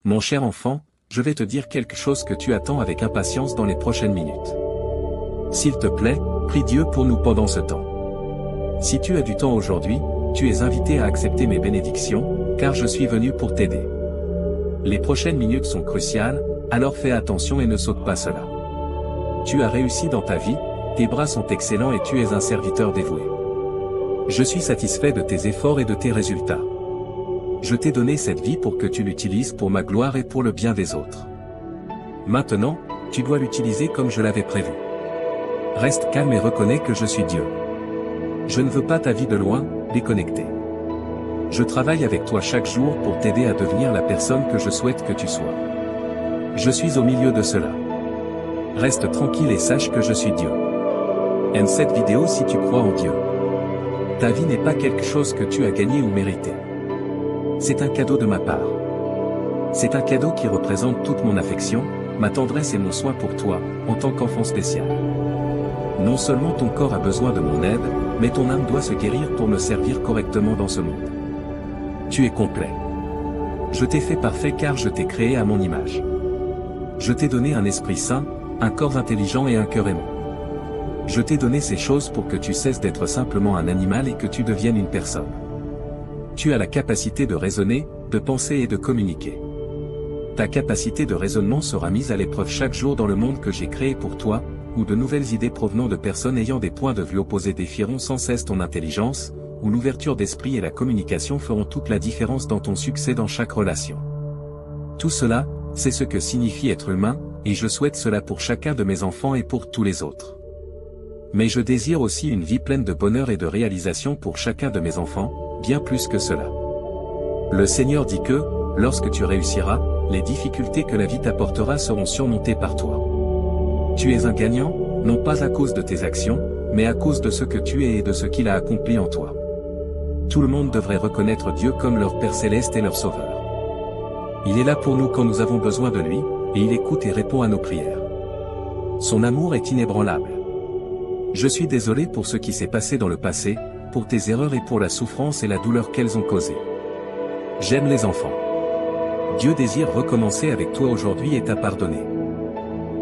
Mon cher enfant, je vais te dire quelque chose que tu attends avec impatience dans les prochaines minutes. S'il te plaît, prie Dieu pour nous pendant ce temps. Si tu as du temps aujourd'hui, tu es invité à accepter mes bénédictions, car je suis venu pour t'aider. Les prochaines minutes sont cruciales, alors fais attention et ne saute pas cela. Tu as réussi dans ta vie, tes bras sont excellents et tu es un serviteur dévoué. Je suis satisfait de tes efforts et de tes résultats. Je t'ai donné cette vie pour que tu l'utilises pour ma gloire et pour le bien des autres. Maintenant, tu dois l'utiliser comme je l'avais prévu. Reste calme et reconnais que je suis Dieu. Je ne veux pas ta vie de loin, déconnectée. Je travaille avec toi chaque jour pour t'aider à devenir la personne que je souhaite que tu sois. Je suis au milieu de cela. Reste tranquille et sache que je suis Dieu. Aime cette vidéo si tu crois en Dieu. Ta vie n'est pas quelque chose que tu as gagné ou mérité. C'est un cadeau de ma part. C'est un cadeau qui représente toute mon affection, ma tendresse et mon soin pour toi, en tant qu'enfant spécial. Non seulement ton corps a besoin de mon aide, mais ton âme doit se guérir pour me servir correctement dans ce monde. Tu es complet. Je t'ai fait parfait car je t'ai créé à mon image. Je t'ai donné un esprit sain, un corps intelligent et un cœur aimant. Je t'ai donné ces choses pour que tu cesses d'être simplement un animal et que tu deviennes une personne. Tu as la capacité de raisonner, de penser et de communiquer. Ta capacité de raisonnement sera mise à l'épreuve chaque jour dans le monde que j'ai créé pour toi, où de nouvelles idées provenant de personnes ayant des points de vue opposés défieront sans cesse ton intelligence, où l'ouverture d'esprit et la communication feront toute la différence dans ton succès dans chaque relation. Tout cela, c'est ce que signifie être humain, et je souhaite cela pour chacun de mes enfants et pour tous les autres. Mais je désire aussi une vie pleine de bonheur et de réalisation pour chacun de mes enfants, bien plus que cela. Le Seigneur dit que, lorsque tu réussiras, les difficultés que la vie t'apportera seront surmontées par toi. Tu es un gagnant, non pas à cause de tes actions, mais à cause de ce que tu es et de ce qu'il a accompli en toi. Tout le monde devrait reconnaître Dieu comme leur Père céleste et leur Sauveur. Il est là pour nous quand nous avons besoin de lui, et il écoute et répond à nos prières. Son amour est inébranlable. Je suis désolé pour ce qui s'est passé dans le passé, pour tes erreurs et pour la souffrance et la douleur qu'elles ont causées. J'aime les enfants. Dieu désire recommencer avec toi aujourd'hui et t'a pardonné.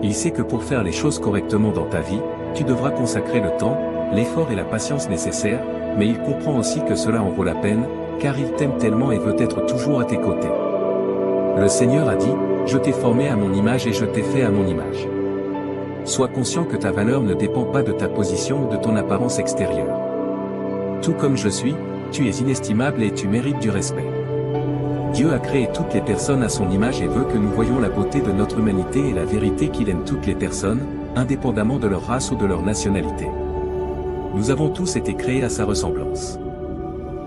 Il sait que pour faire les choses correctement dans ta vie, tu devras consacrer le temps, l'effort et la patience nécessaires, mais il comprend aussi que cela en vaut la peine, car il t'aime tellement et veut être toujours à tes côtés. Le Seigneur a dit, « Je t'ai formé à mon image et je t'ai fait à mon image. » Sois conscient que ta valeur ne dépend pas de ta position ou de ton apparence extérieure. Tout comme je suis, tu es inestimable et tu mérites du respect. Dieu a créé toutes les personnes à son image et veut que nous voyions la beauté de notre humanité et la vérité qu'il aime toutes les personnes, indépendamment de leur race ou de leur nationalité. Nous avons tous été créés à sa ressemblance.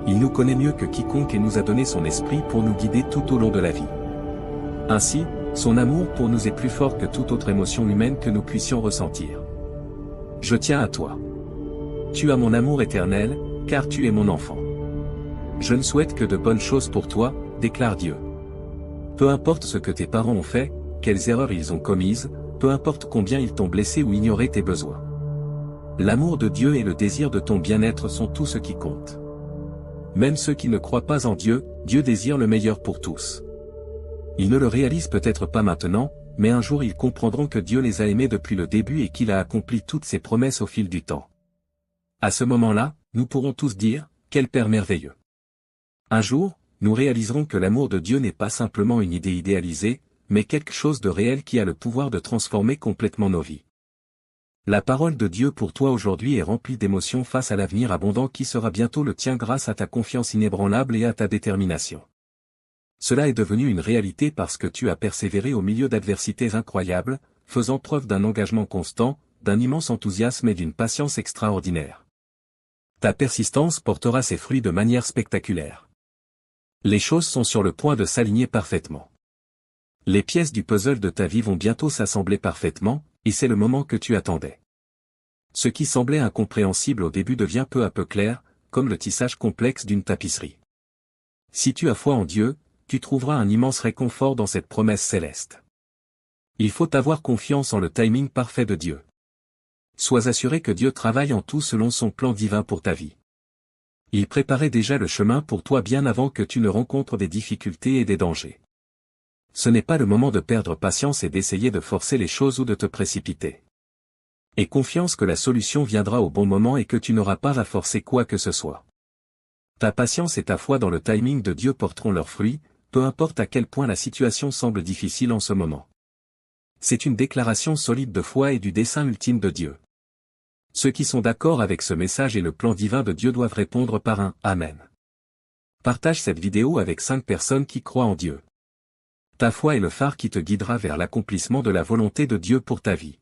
Il nous connaît mieux que quiconque et nous a donné son esprit pour nous guider tout au long de la vie. Ainsi, son amour pour nous est plus fort que toute autre émotion humaine que nous puissions ressentir. Je tiens à toi. Tu as mon amour éternel, car tu es mon enfant. Je ne souhaite que de bonnes choses pour toi, déclare Dieu. Peu importe ce que tes parents ont fait, quelles erreurs ils ont commises, peu importe combien ils t'ont blessé ou ignoré tes besoins. L'amour de Dieu et le désir de ton bien-être sont tout ce qui compte. Même ceux qui ne croient pas en Dieu, Dieu désire le meilleur pour tous. Ils ne le réalisent peut-être pas maintenant, mais un jour ils comprendront que Dieu les a aimés depuis le début et qu'il a accompli toutes ses promesses au fil du temps. À ce moment-là, nous pourrons tous dire, « Quel Père merveilleux !» Un jour, nous réaliserons que l'amour de Dieu n'est pas simplement une idée idéalisée, mais quelque chose de réel qui a le pouvoir de transformer complètement nos vies. La parole de Dieu pour toi aujourd'hui est remplie d'émotions face à l'avenir abondant qui sera bientôt le tien grâce à ta confiance inébranlable et à ta détermination. Cela est devenu une réalité parce que tu as persévéré au milieu d'adversités incroyables, faisant preuve d'un engagement constant, d'un immense enthousiasme et d'une patience extraordinaire. Ta persistance portera ses fruits de manière spectaculaire. Les choses sont sur le point de s'aligner parfaitement. Les pièces du puzzle de ta vie vont bientôt s'assembler parfaitement, et c'est le moment que tu attendais. Ce qui semblait incompréhensible au début devient peu à peu clair, comme le tissage complexe d'une tapisserie. Si tu as foi en Dieu, tu trouveras un immense réconfort dans cette promesse céleste. Il faut avoir confiance en le timing parfait de Dieu. Sois assuré que Dieu travaille en tout selon son plan divin pour ta vie. Il préparait déjà le chemin pour toi bien avant que tu ne rencontres des difficultés et des dangers. Ce n'est pas le moment de perdre patience et d'essayer de forcer les choses ou de te précipiter. Aie confiance que la solution viendra au bon moment et que tu n'auras pas à forcer quoi que ce soit. Ta patience et ta foi dans le timing de Dieu porteront leurs fruits, peu importe à quel point la situation semble difficile en ce moment. C'est une déclaration solide de foi et du dessein ultime de Dieu. Ceux qui sont d'accord avec ce message et le plan divin de Dieu doivent répondre par un « Amen ». Partage cette vidéo avec 5 personnes qui croient en Dieu. Ta foi est le phare qui te guidera vers l'accomplissement de la volonté de Dieu pour ta vie.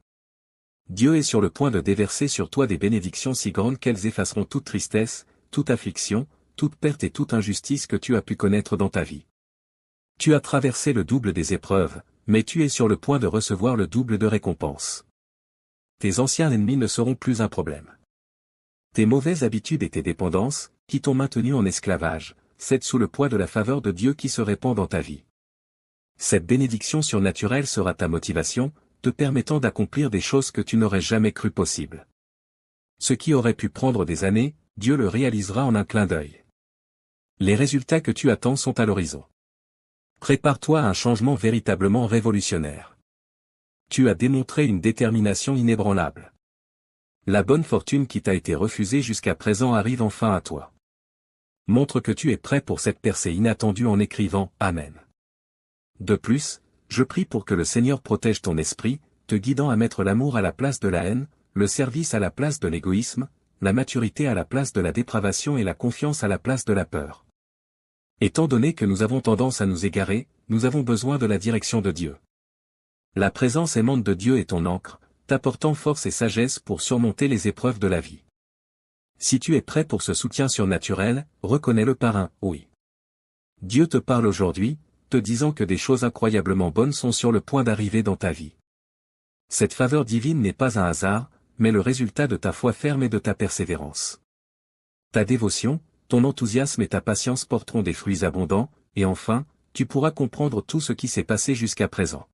Dieu est sur le point de déverser sur toi des bénédictions si grandes qu'elles effaceront toute tristesse, toute affliction, toute perte et toute injustice que tu as pu connaître dans ta vie. Tu as traversé le double des épreuves, mais tu es sur le point de recevoir le double de récompenses. Tes anciens ennemis ne seront plus un problème. Tes mauvaises habitudes et tes dépendances, qui t'ont maintenu en esclavage, cèdent sous le poids de la faveur de Dieu qui se répand dans ta vie. Cette bénédiction surnaturelle sera ta motivation, te permettant d'accomplir des choses que tu n'aurais jamais cru possibles. Ce qui aurait pu prendre des années, Dieu le réalisera en un clin d'œil. Les résultats que tu attends sont à l'horizon. Prépare-toi à un changement véritablement révolutionnaire. Tu as démontré une détermination inébranlable. La bonne fortune qui t'a été refusée jusqu'à présent arrive enfin à toi. Montre que tu es prêt pour cette percée inattendue en écrivant « Amen ». De plus, je prie pour que le Seigneur protège ton esprit, te guidant à mettre l'amour à la place de la haine, le service à la place de l'égoïsme, la maturité à la place de la dépravation et la confiance à la place de la peur. Étant donné que nous avons tendance à nous égarer, nous avons besoin de la direction de Dieu. La présence aimante de Dieu est ton ancre, t'apportant force et sagesse pour surmonter les épreuves de la vie. Si tu es prêt pour ce soutien surnaturel, reconnais-le par un « oui ». Dieu te parle aujourd'hui, te disant que des choses incroyablement bonnes sont sur le point d'arriver dans ta vie. Cette faveur divine n'est pas un hasard, mais le résultat de ta foi ferme et de ta persévérance. Ta dévotion, ton enthousiasme et ta patience porteront des fruits abondants, et enfin, tu pourras comprendre tout ce qui s'est passé jusqu'à présent.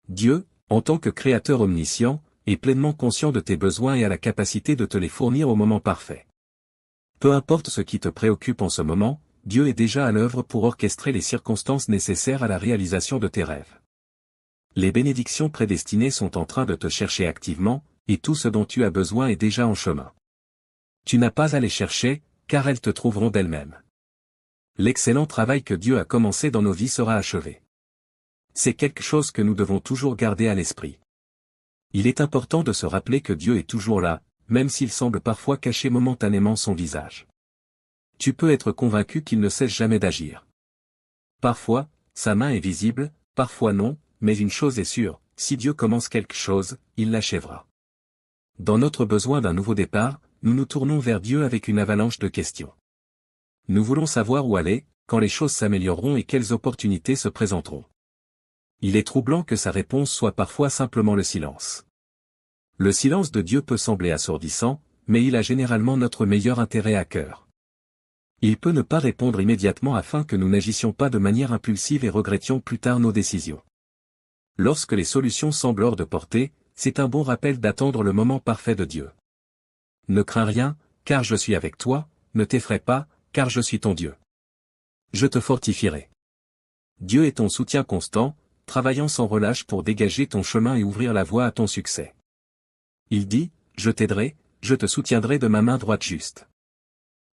Dieu, en tant que Créateur omniscient, est pleinement conscient de tes besoins et a la capacité de te les fournir au moment parfait. Peu importe ce qui te préoccupe en ce moment, Dieu est déjà à l'œuvre pour orchestrer les circonstances nécessaires à la réalisation de tes rêves. Les bénédictions prédestinées sont en train de te chercher activement, et tout ce dont tu as besoin est déjà en chemin. Tu n'as pas à les chercher, car elles te trouveront d'elles-mêmes. L'excellent travail que Dieu a commencé dans nos vies sera achevé. C'est quelque chose que nous devons toujours garder à l'esprit. Il est important de se rappeler que Dieu est toujours là, même s'il semble parfois cacher momentanément son visage. Tu peux être convaincu qu'il ne cesse jamais d'agir. Parfois, sa main est visible, parfois non, mais une chose est sûre, si Dieu commence quelque chose, il l'achèvera. Dans notre besoin d'un nouveau départ, nous nous tournons vers Dieu avec une avalanche de questions. Nous voulons savoir où aller, quand les choses s'amélioreront et quelles opportunités se présenteront. Il est troublant que sa réponse soit parfois simplement le silence. Le silence de Dieu peut sembler assourdissant, mais il a généralement notre meilleur intérêt à cœur. Il peut ne pas répondre immédiatement afin que nous n'agissions pas de manière impulsive et regrettions plus tard nos décisions. Lorsque les solutions semblent hors de portée, c'est un bon rappel d'attendre le moment parfait de Dieu. Ne crains rien, car je suis avec toi, ne t'effraie pas, car je suis ton Dieu. Je te fortifierai. Dieu est ton soutien constant, travaillant sans relâche pour dégager ton chemin et ouvrir la voie à ton succès. Il dit, je t'aiderai, je te soutiendrai de ma main droite juste.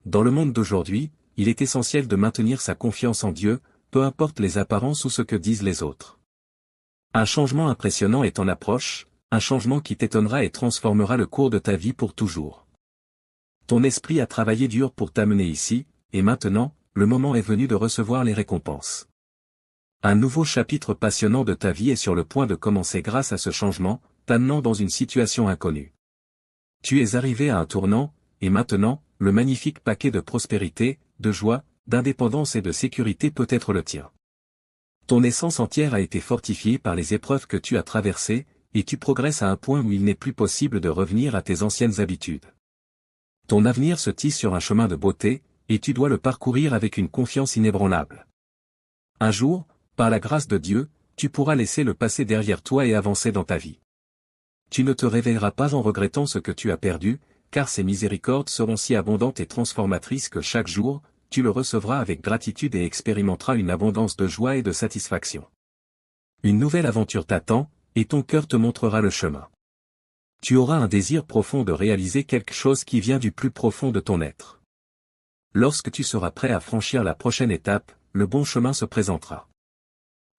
Dans le monde d'aujourd'hui, il est essentiel de maintenir sa confiance en Dieu, peu importe les apparences ou ce que disent les autres. Un changement impressionnant est en approche, un changement qui t'étonnera et transformera le cours de ta vie pour toujours. Ton esprit a travaillé dur pour t'amener ici, et maintenant, le moment est venu de recevoir les récompenses. Un nouveau chapitre passionnant de ta vie est sur le point de commencer grâce à ce changement, t'amenant dans une situation inconnue. Tu es arrivé à un tournant, et maintenant, le magnifique paquet de prospérité, de joie, d'indépendance et de sécurité peut être le tien. Ton essence entière a été fortifiée par les épreuves que tu as traversées, et tu progresses à un point où il n'est plus possible de revenir à tes anciennes habitudes. Ton avenir se tisse sur un chemin de beauté, et tu dois le parcourir avec une confiance inébranlable. Un jour, par la grâce de Dieu, tu pourras laisser le passé derrière toi et avancer dans ta vie. Tu ne te réveilleras pas en regrettant ce que tu as perdu, car ses miséricordes seront si abondantes et transformatrices que chaque jour, tu le recevras avec gratitude et expérimenteras une abondance de joie et de satisfaction. Une nouvelle aventure t'attend, et ton cœur te montrera le chemin. Tu auras un désir profond de réaliser quelque chose qui vient du plus profond de ton être. Lorsque tu seras prêt à franchir la prochaine étape, le bon chemin se présentera.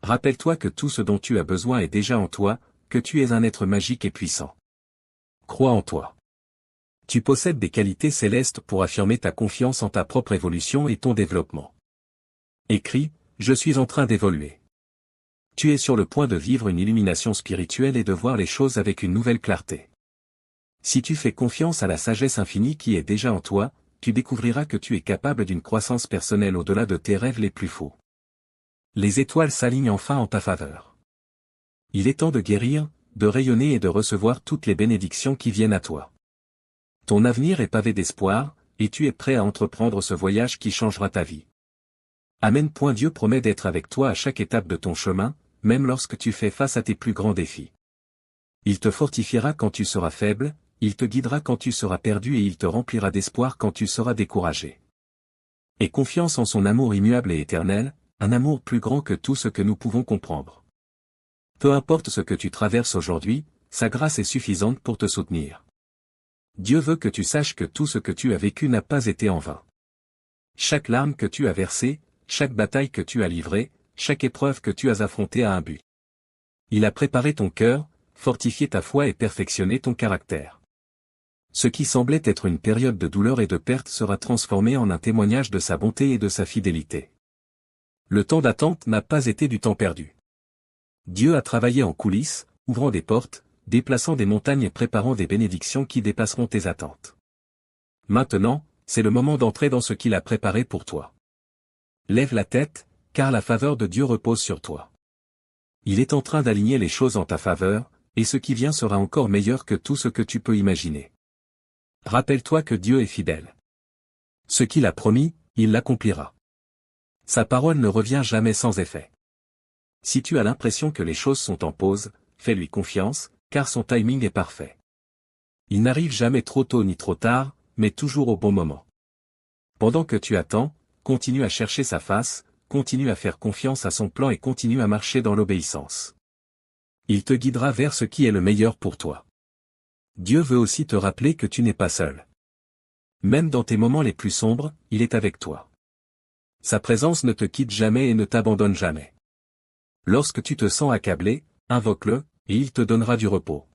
Rappelle-toi que tout ce dont tu as besoin est déjà en toi, que tu es un être magique et puissant. Crois en toi. Tu possèdes des qualités célestes pour affirmer ta confiance en ta propre évolution et ton développement. Écris, je suis en train d'évoluer. Tu es sur le point de vivre une illumination spirituelle et de voir les choses avec une nouvelle clarté. Si tu fais confiance à la sagesse infinie qui est déjà en toi, tu découvriras que tu es capable d'une croissance personnelle au-delà de tes rêves les plus faux. Les étoiles s'alignent enfin en ta faveur. Il est temps de guérir, de rayonner et de recevoir toutes les bénédictions qui viennent à toi. Ton avenir est pavé d'espoir, et tu es prêt à entreprendre ce voyage qui changera ta vie. Amen. Dieu promet d'être avec toi à chaque étape de ton chemin, même lorsque tu fais face à tes plus grands défis. Il te fortifiera quand tu seras faible, il te guidera quand tu seras perdu et il te remplira d'espoir quand tu seras découragé. Aie confiance en son amour immuable et éternel, un amour plus grand que tout ce que nous pouvons comprendre. Peu importe ce que tu traverses aujourd'hui, sa grâce est suffisante pour te soutenir. Dieu veut que tu saches que tout ce que tu as vécu n'a pas été en vain. Chaque larme que tu as versée, chaque bataille que tu as livrée, chaque épreuve que tu as affrontée a un but. Il a préparé ton cœur, fortifié ta foi et perfectionné ton caractère. Ce qui semblait être une période de douleur et de perte sera transformé en un témoignage de sa bonté et de sa fidélité. Le temps d'attente n'a pas été du temps perdu. Dieu a travaillé en coulisses, ouvrant des portes, déplaçant des montagnes et préparant des bénédictions qui dépasseront tes attentes. Maintenant, c'est le moment d'entrer dans ce qu'il a préparé pour toi. Lève la tête, car la faveur de Dieu repose sur toi. Il est en train d'aligner les choses en ta faveur, et ce qui vient sera encore meilleur que tout ce que tu peux imaginer. Rappelle-toi que Dieu est fidèle. Ce qu'il a promis, il l'accomplira. Sa parole ne revient jamais sans effet. Si tu as l'impression que les choses sont en pause, fais-lui confiance, car son timing est parfait. Il n'arrive jamais trop tôt ni trop tard, mais toujours au bon moment. Pendant que tu attends, continue à chercher sa face, continue à faire confiance à son plan et continue à marcher dans l'obéissance. Il te guidera vers ce qui est le meilleur pour toi. Dieu veut aussi te rappeler que tu n'es pas seul. Même dans tes moments les plus sombres, il est avec toi. Sa présence ne te quitte jamais et ne t'abandonne jamais. Lorsque tu te sens accablé, invoque-le, et il te donnera du repos.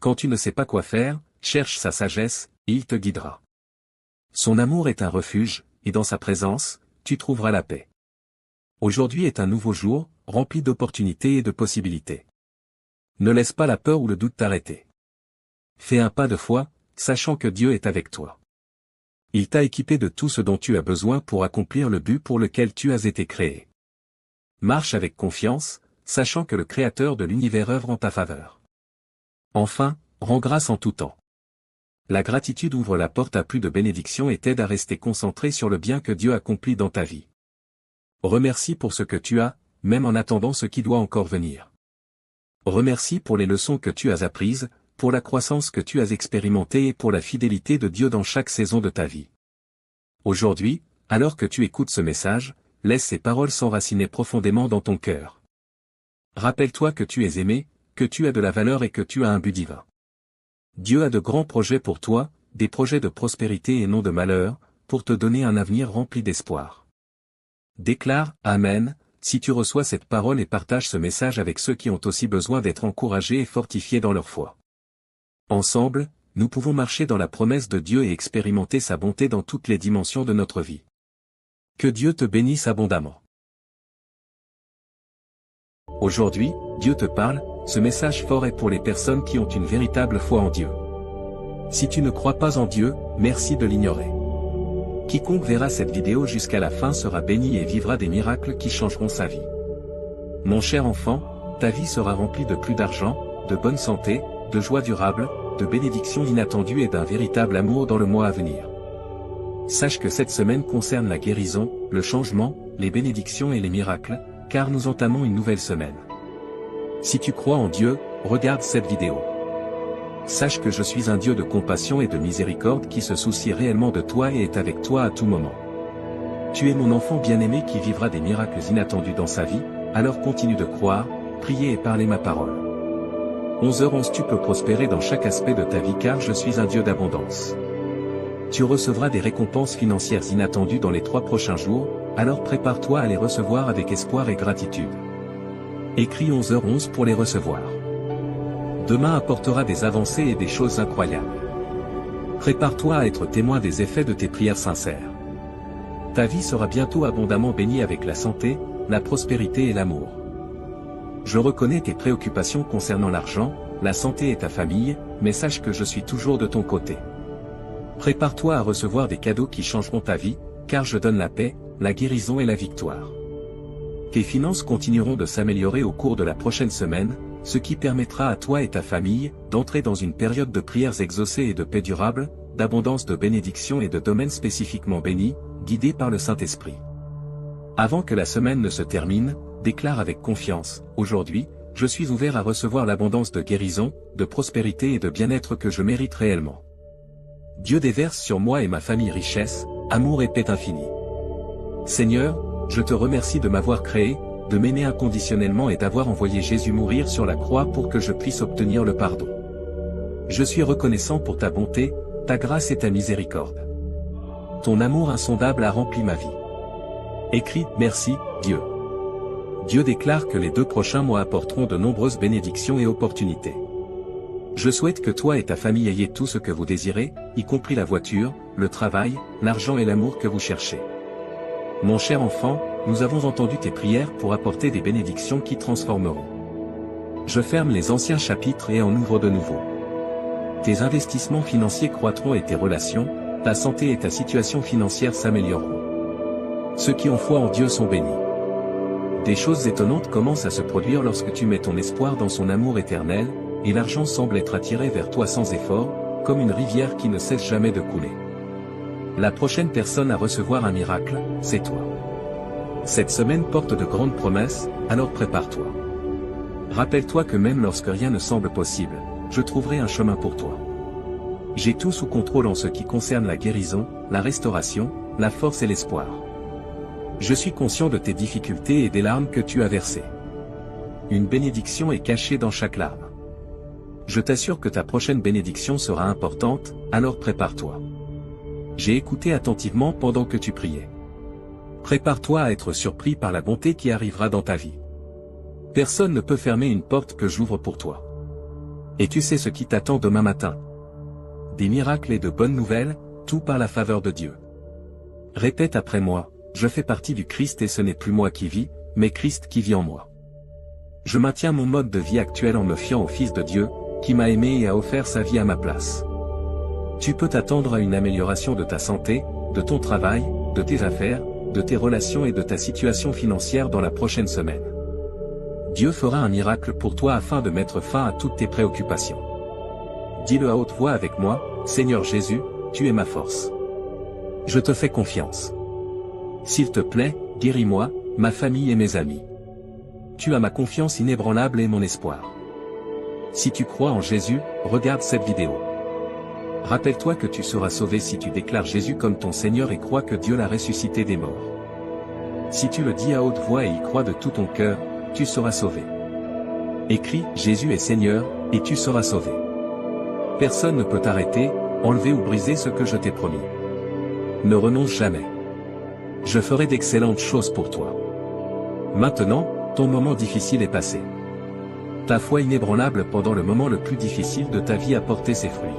Quand tu ne sais pas quoi faire, cherche sa sagesse, et il te guidera. Son amour est un refuge, et dans sa présence, tu trouveras la paix. Aujourd'hui est un nouveau jour, rempli d'opportunités et de possibilités. Ne laisse pas la peur ou le doute t'arrêter. Fais un pas de foi, sachant que Dieu est avec toi. Il t'a équipé de tout ce dont tu as besoin pour accomplir le but pour lequel tu as été créé. Marche avec confiance, sachant que le Créateur de l'univers œuvre en ta faveur. Enfin, rends grâce en tout temps. La gratitude ouvre la porte à plus de bénédictions et t'aide à rester concentré sur le bien que Dieu accomplit dans ta vie. Remercie pour ce que tu as, même en attendant ce qui doit encore venir. Remercie pour les leçons que tu as apprises, pour la croissance que tu as expérimentée et pour la fidélité de Dieu dans chaque saison de ta vie. Aujourd'hui, alors que tu écoutes ce message, laisse ces paroles s'enraciner profondément dans ton cœur. Rappelle-toi que tu es aimé, que tu as de la valeur et que tu as un but divin. Dieu a de grands projets pour toi, des projets de prospérité et non de malheur, pour te donner un avenir rempli d'espoir. Déclare « Amen » si tu reçois cette parole et partage ce message avec ceux qui ont aussi besoin d'être encouragés et fortifiés dans leur foi. Ensemble, nous pouvons marcher dans la promesse de Dieu et expérimenter sa bonté dans toutes les dimensions de notre vie. Que Dieu te bénisse abondamment. Aujourd'hui, Dieu te parle, ce message fort est pour les personnes qui ont une véritable foi en Dieu. Si tu ne crois pas en Dieu, merci de l'ignorer. Quiconque verra cette vidéo jusqu'à la fin sera béni et vivra des miracles qui changeront sa vie. Mon cher enfant, ta vie sera remplie de plus d'argent, de bonne santé, de joie durable, de bénédictions inattendues et d'un véritable amour dans le mois à venir. Sache que cette semaine concerne la guérison, le changement, les bénédictions et les miracles, car nous entamons une nouvelle semaine. Si tu crois en Dieu, regarde cette vidéo. Sache que je suis un Dieu de compassion et de miséricorde qui se soucie réellement de toi et est avec toi à tout moment. Tu es mon enfant bien-aimé qui vivra des miracles inattendus dans sa vie, alors continue de croire, prier et parler ma parole. 11h11 Tu peux prospérer dans chaque aspect de ta vie car je suis un Dieu d'abondance. Tu recevras des récompenses financières inattendues dans les 3 prochains jours, alors prépare-toi à les recevoir avec espoir et gratitude. Écris 11h11 pour les recevoir. Demain apportera des avancées et des choses incroyables. Prépare-toi à être témoin des effets de tes prières sincères. Ta vie sera bientôt abondamment bénie avec la santé, la prospérité et l'amour. Je reconnais tes préoccupations concernant l'argent, la santé et ta famille, mais sache que je suis toujours de ton côté. Prépare-toi à recevoir des cadeaux qui changeront ta vie, car je donne la paix, la guérison et la victoire. Tes finances continueront de s'améliorer au cours de la prochaine semaine, ce qui permettra à toi et ta famille d'entrer dans une période de prières exaucées et de paix durable, d'abondance de bénédictions et de domaines spécifiquement bénis, guidés par le Saint-Esprit. Avant que la semaine ne se termine, déclare avec confiance, aujourd'hui, je suis ouvert à recevoir l'abondance de guérison, de prospérité et de bien-être que je mérite réellement. Dieu déverse sur moi et ma famille richesse, amour et paix infinie. Seigneur, je te remercie de m'avoir créé, de m'aimer inconditionnellement et d'avoir envoyé Jésus mourir sur la croix pour que je puisse obtenir le pardon. Je suis reconnaissant pour ta bonté, ta grâce et ta miséricorde. Ton amour insondable a rempli ma vie. Écris, merci, Dieu. Dieu déclare que les 2 prochains mois apporteront de nombreuses bénédictions et opportunités. Je souhaite que toi et ta famille ayez tout ce que vous désirez, y compris la voiture, le travail, l'argent et l'amour que vous cherchez. Mon cher enfant, nous avons entendu tes prières pour apporter des bénédictions qui transformeront. Je ferme les anciens chapitres et en ouvre de nouveaux. Tes investissements financiers croîtront et tes relations, ta santé et ta situation financière s'amélioreront. Ceux qui ont foi en Dieu sont bénis. Des choses étonnantes commencent à se produire lorsque tu mets ton espoir dans son amour éternel, et l'argent semble être attiré vers toi sans effort, comme une rivière qui ne cesse jamais de couler. La prochaine personne à recevoir un miracle, c'est toi. Cette semaine porte de grandes promesses, alors prépare-toi. Rappelle-toi que même lorsque rien ne semble possible, je trouverai un chemin pour toi. J'ai tout sous contrôle en ce qui concerne la guérison, la restauration, la force et l'espoir. Je suis conscient de tes difficultés et des larmes que tu as versées. Une bénédiction est cachée dans chaque larme. Je t'assure que ta prochaine bénédiction sera importante, alors prépare-toi. J'ai écouté attentivement pendant que tu priais. Prépare-toi à être surpris par la bonté qui arrivera dans ta vie. Personne ne peut fermer une porte que j'ouvre pour toi. Et tu sais ce qui t'attend demain matin. Des miracles et de bonnes nouvelles, tout par la faveur de Dieu. Répète après moi, je fais partie du Christ et ce n'est plus moi qui vis, mais Christ qui vit en moi. Je maintiens mon mode de vie actuel en me fiant au Fils de Dieu, qui m'a aimé et a offert sa vie à ma place. Tu peux t'attendre à une amélioration de ta santé, de ton travail, de tes affaires, de tes relations et de ta situation financière dans la prochaine semaine. Dieu fera un miracle pour toi afin de mettre fin à toutes tes préoccupations. Dis-le à haute voix avec moi, Seigneur Jésus, tu es ma force. Je te fais confiance. S'il te plaît, guéris-moi, ma famille et mes amis. Tu as ma confiance inébranlable et mon espoir. Si tu crois en Jésus, regarde cette vidéo. Rappelle-toi que tu seras sauvé si tu déclares Jésus comme ton Seigneur et crois que Dieu l'a ressuscité des morts. Si tu le dis à haute voix et y crois de tout ton cœur, tu seras sauvé. Écris « Jésus est Seigneur » et tu seras sauvé. Personne ne peut t'arrêter, enlever ou briser ce que je t'ai promis. Ne renonce jamais. Je ferai d'excellentes choses pour toi. Maintenant, ton moment difficile est passé. Ta foi inébranlable pendant le moment le plus difficile de ta vie a porté ses fruits.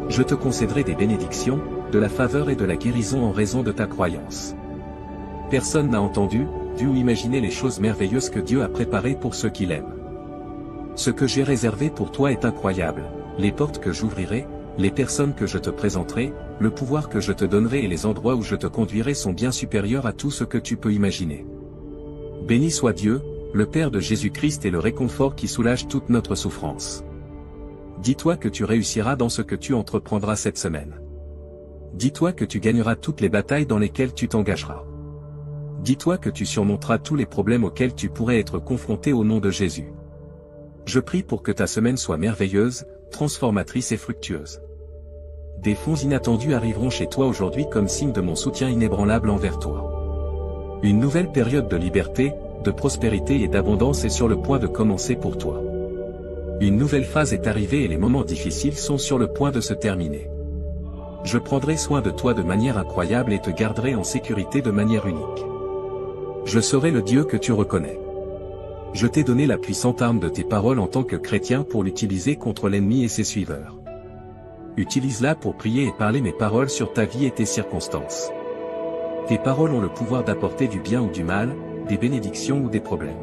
Je te concéderai des bénédictions, de la faveur et de la guérison en raison de ta croyance. Personne n'a entendu, vu ou imaginé les choses merveilleuses que Dieu a préparées pour ceux qui l'aiment. Ce que j'ai réservé pour toi est incroyable, les portes que j'ouvrirai, les personnes que je te présenterai, le pouvoir que je te donnerai et les endroits où je te conduirai sont bien supérieurs à tout ce que tu peux imaginer. Béni soit Dieu, le Père de Jésus-Christ et le réconfort qui soulage toute notre souffrance. Dis-toi que tu réussiras dans ce que tu entreprendras cette semaine. Dis-toi que tu gagneras toutes les batailles dans lesquelles tu t'engageras. Dis-toi que tu surmonteras tous les problèmes auxquels tu pourrais être confronté au nom de Jésus. Je prie pour que ta semaine soit merveilleuse, transformatrice et fructueuse. Des fonds inattendus arriveront chez toi aujourd'hui comme signe de mon soutien inébranlable envers toi. Une nouvelle période de liberté, de prospérité et d'abondance est sur le point de commencer pour toi. Une nouvelle phase est arrivée et les moments difficiles sont sur le point de se terminer. Je prendrai soin de toi de manière incroyable et te garderai en sécurité de manière unique. Je serai le Dieu que tu reconnais. Je t'ai donné la puissante arme de tes paroles en tant que chrétien pour l'utiliser contre l'ennemi et ses suiveurs. Utilise-la pour prier et parler mes paroles sur ta vie et tes circonstances. Tes paroles ont le pouvoir d'apporter du bien ou du mal, des bénédictions ou des problèmes.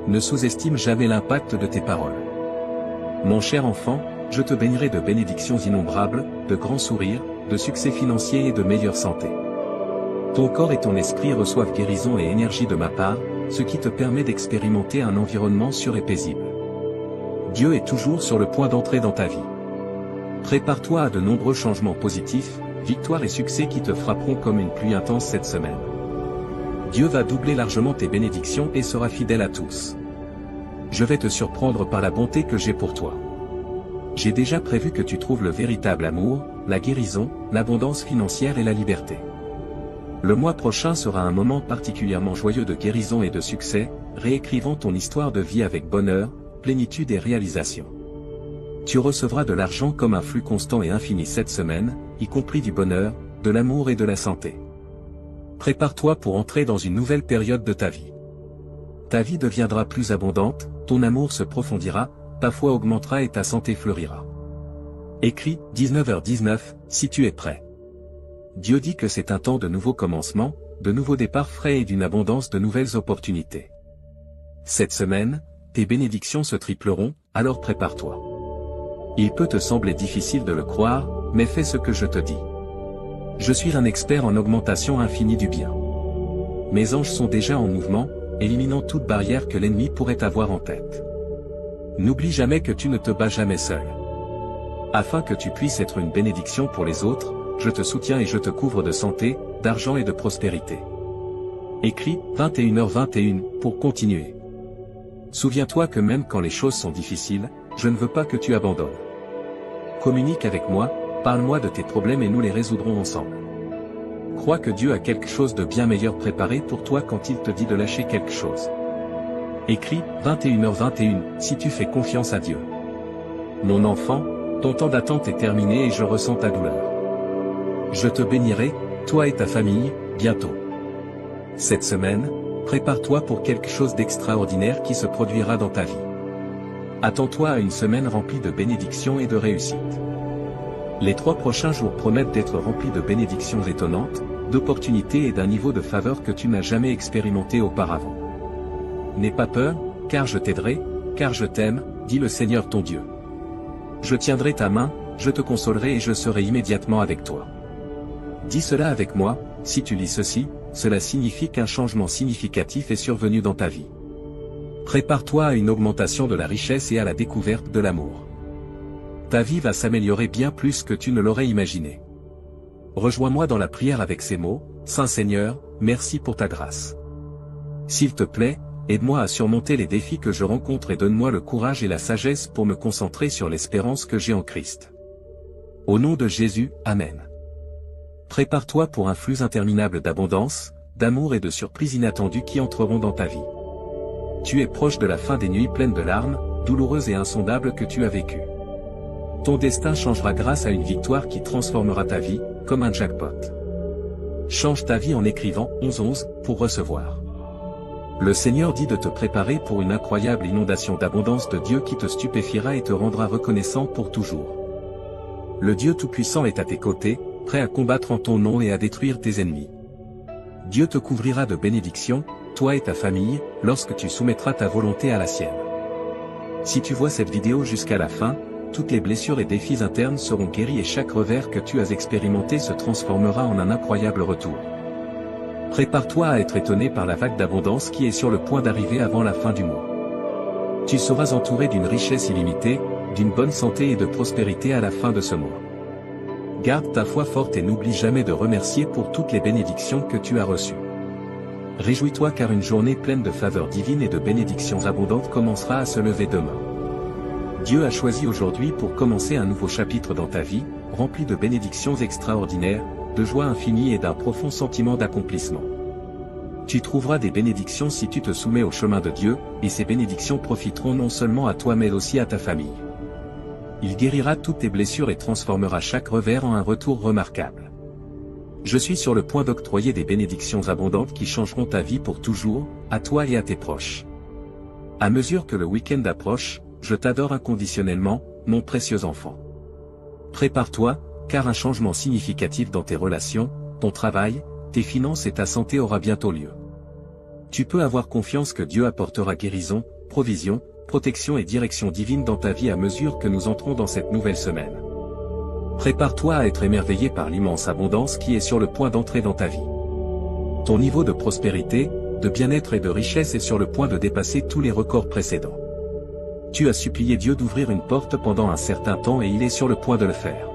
Ne sous-estime jamais l'impact de tes paroles. Mon cher enfant, je te bénirai de bénédictions innombrables, de grands sourires, de succès financiers et de meilleure santé. Ton corps et ton esprit reçoivent guérison et énergie de ma part, ce qui te permet d'expérimenter un environnement sûr et paisible. Dieu est toujours sur le point d'entrer dans ta vie. Prépare-toi à de nombreux changements positifs, victoires et succès qui te frapperont comme une pluie intense cette semaine. Dieu va doubler largement tes bénédictions et sera fidèle à tous. Je vais te surprendre par la bonté que j'ai pour toi. J'ai déjà prévu que tu trouves le véritable amour, la guérison, l'abondance financière et la liberté. Le mois prochain sera un moment particulièrement joyeux de guérison et de succès, réécrivant ton histoire de vie avec bonheur, plénitude et réalisation. Tu recevras de l'argent comme un flux constant et infini cette semaine, y compris du bonheur, de l'amour et de la santé. Prépare-toi pour entrer dans une nouvelle période de ta vie. Ta vie deviendra plus abondante, ton amour se profondira, ta foi augmentera et ta santé fleurira. Écrit, 19h19, si tu es prêt. Dieu dit que c'est un temps de nouveaux commencements, de nouveaux départs frais et d'une abondance de nouvelles opportunités. Cette semaine, tes bénédictions se tripleront, alors prépare-toi. Il peut te sembler difficile de le croire, mais fais ce que je te dis. Je suis un expert en augmentation infinie du bien. Mes anges sont déjà en mouvement, éliminant toute barrière que l'ennemi pourrait avoir en tête. N'oublie jamais que tu ne te bats jamais seul. Afin que tu puisses être une bénédiction pour les autres, je te soutiens et je te couvre de santé, d'argent et de prospérité. Écrit, 21h21, pour continuer. Souviens-toi que même quand les choses sont difficiles, je ne veux pas que tu abandonnes. Communique avec moi, parle-moi de tes problèmes et nous les résoudrons ensemble. Crois que Dieu a quelque chose de bien meilleur préparé pour toi quand il te dit de lâcher quelque chose. Écrit, 21h21, si tu fais confiance à Dieu. Mon enfant, ton temps d'attente est terminé et je ressens ta douleur. Je te bénirai, toi et ta famille, bientôt. Cette semaine, prépare-toi pour quelque chose d'extraordinaire qui se produira dans ta vie. Attends-toi à une semaine remplie de bénédictions et de réussite. Les 3 prochains jours promettent d'être remplis de bénédictions étonnantes, d'opportunités et d'un niveau de faveur que tu n'as jamais expérimenté auparavant. N'aie pas peur, car je t'aiderai, car je t'aime, dit le Seigneur ton Dieu. Je tiendrai ta main, je te consolerai et je serai immédiatement avec toi. Dis cela avec moi, si tu lis ceci, cela signifie qu'un changement significatif est survenu dans ta vie. Prépare-toi à une augmentation de la richesse et à la découverte de l'amour. Ta vie va s'améliorer bien plus que tu ne l'aurais imaginé. Rejoins-moi dans la prière avec ces mots, Saint Seigneur, merci pour ta grâce. S'il te plaît, aide-moi à surmonter les défis que je rencontre et donne-moi le courage et la sagesse pour me concentrer sur l'espérance que j'ai en Christ. Au nom de Jésus, Amen. Prépare-toi pour un flux interminable d'abondance, d'amour et de surprises inattendues qui entreront dans ta vie. Tu es proche de la fin des nuits pleines de larmes, douloureuses et insondables que tu as vécues. Ton destin changera grâce à une victoire qui transformera ta vie, comme un jackpot. Change ta vie en écrivant 11 pour recevoir. Le Seigneur dit de te préparer pour une incroyable inondation d'abondance de Dieu qui te stupéfiera et te rendra reconnaissant pour toujours. Le Dieu Tout-Puissant est à tes côtés, prêt à combattre en ton nom et à détruire tes ennemis. Dieu te couvrira de bénédictions, toi et ta famille, lorsque tu soumettras ta volonté à la sienne. Si tu vois cette vidéo jusqu'à la fin, toutes les blessures et défis internes seront guéris et chaque revers que tu as expérimenté se transformera en un incroyable retour. Prépare-toi à être étonné par la vague d'abondance qui est sur le point d'arriver avant la fin du mois. Tu seras entouré d'une richesse illimitée, d'une bonne santé et de prospérité à la fin de ce mois. Garde ta foi forte et n'oublie jamais de remercier pour toutes les bénédictions que tu as reçues. Réjouis-toi car une journée pleine de faveurs divines et de bénédictions abondantes commencera à se lever demain. Dieu a choisi aujourd'hui pour commencer un nouveau chapitre dans ta vie, rempli de bénédictions extraordinaires, de joie infinie et d'un profond sentiment d'accomplissement. Tu trouveras des bénédictions si tu te soumets au chemin de Dieu, et ces bénédictions profiteront non seulement à toi mais aussi à ta famille. Il guérira toutes tes blessures et transformera chaque revers en un retour remarquable. Je suis sur le point d'octroyer des bénédictions abondantes qui changeront ta vie pour toujours, à toi et à tes proches. À mesure que le week-end approche, je t'adore inconditionnellement, mon précieux enfant. Prépare-toi, car un changement significatif dans tes relations, ton travail, tes finances et ta santé aura bientôt lieu. Tu peux avoir confiance que Dieu apportera guérison, provision, protection et direction divine dans ta vie à mesure que nous entrons dans cette nouvelle semaine. Prépare-toi à être émerveillé par l'immense abondance qui est sur le point d'entrer dans ta vie. Ton niveau de prospérité, de bien-être et de richesse est sur le point de dépasser tous les records précédents. Tu as supplié Dieu d'ouvrir une porte pendant un certain temps et il est sur le point de le faire.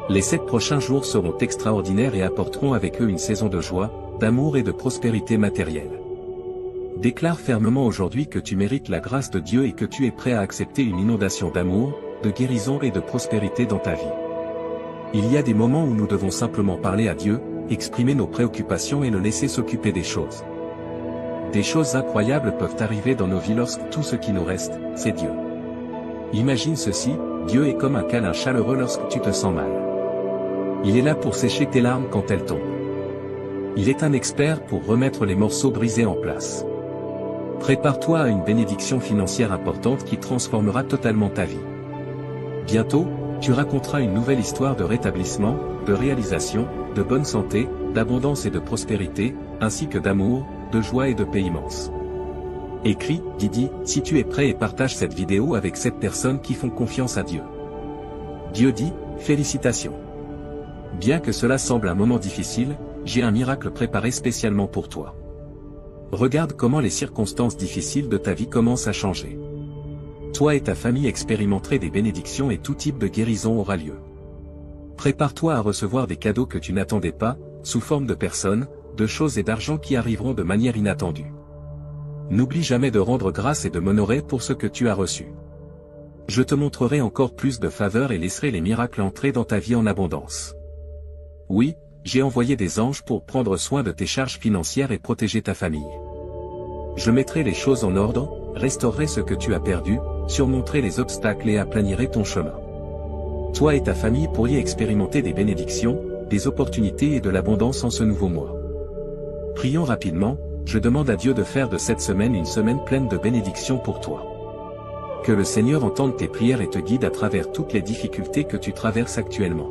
Les 7 prochains jours seront extraordinaires et apporteront avec eux une saison de joie, d'amour et de prospérité matérielle. Déclare fermement aujourd'hui que tu mérites la grâce de Dieu et que tu es prêt à accepter une inondation d'amour, de guérison et de prospérité dans ta vie. Il y a des moments où nous devons simplement parler à Dieu, exprimer nos préoccupations et le laisser s'occuper des choses. Des choses incroyables peuvent arriver dans nos vies lorsque tout ce qui nous reste, c'est Dieu. Imagine ceci, Dieu est comme un câlin chaleureux lorsque tu te sens mal. Il est là pour sécher tes larmes quand elles tombent. Il est un expert pour remettre les morceaux brisés en place. Prépare-toi à une bénédiction financière importante qui transformera totalement ta vie. Bientôt, tu raconteras une nouvelle histoire de rétablissement, de réalisation, de bonne santé, d'abondance et de prospérité, ainsi que d'amour, de joie et de paix immense. Écris, Didi, si tu es prêt et partage cette vidéo avec 7 personnes qui font confiance à Dieu. Dieu dit, félicitations. Bien que cela semble un moment difficile, j'ai un miracle préparé spécialement pour toi. Regarde comment les circonstances difficiles de ta vie commencent à changer. Toi et ta famille expérimenterez des bénédictions et tout type de guérison aura lieu. Prépare-toi à recevoir des cadeaux que tu n'attendais pas, sous forme de personnes, de choses et d'argent qui arriveront de manière inattendue. N'oublie jamais de rendre grâce et de m'honorer pour ce que tu as reçu. Je te montrerai encore plus de faveur et laisserai les miracles entrer dans ta vie en abondance. Oui, j'ai envoyé des anges pour prendre soin de tes charges financières et protéger ta famille. Je mettrai les choses en ordre, restaurerai ce que tu as perdu, surmonterai les obstacles et aplanirai ton chemin. Toi et ta famille pourriez expérimenter des bénédictions, des opportunités et de l'abondance en ce nouveau mois. Prions rapidement, je demande à Dieu de faire de cette semaine une semaine pleine de bénédictions pour toi. Que le Seigneur entende tes prières et te guide à travers toutes les difficultés que tu traverses actuellement.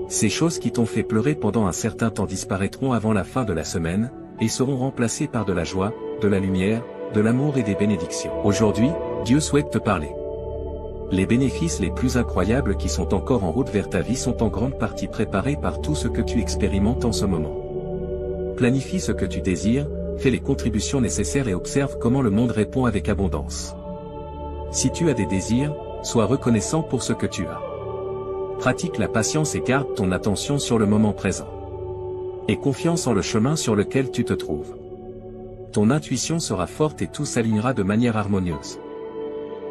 Ces choses qui t'ont fait pleurer pendant un certain temps disparaîtront avant la fin de la semaine, et seront remplacées par de la joie, de la lumière, de l'amour et des bénédictions. Aujourd'hui, Dieu souhaite te parler. Les bénéfices les plus incroyables qui sont encore en route vers ta vie sont en grande partie préparés par tout ce que tu expérimentes en ce moment. Planifie ce que tu désires, fais les contributions nécessaires et observe comment le monde répond avec abondance. Si tu as des désirs, sois reconnaissant pour ce que tu as. Pratique la patience et garde ton attention sur le moment présent. Aie confiance en le chemin sur lequel tu te trouves. Ton intuition sera forte et tout s'alignera de manière harmonieuse.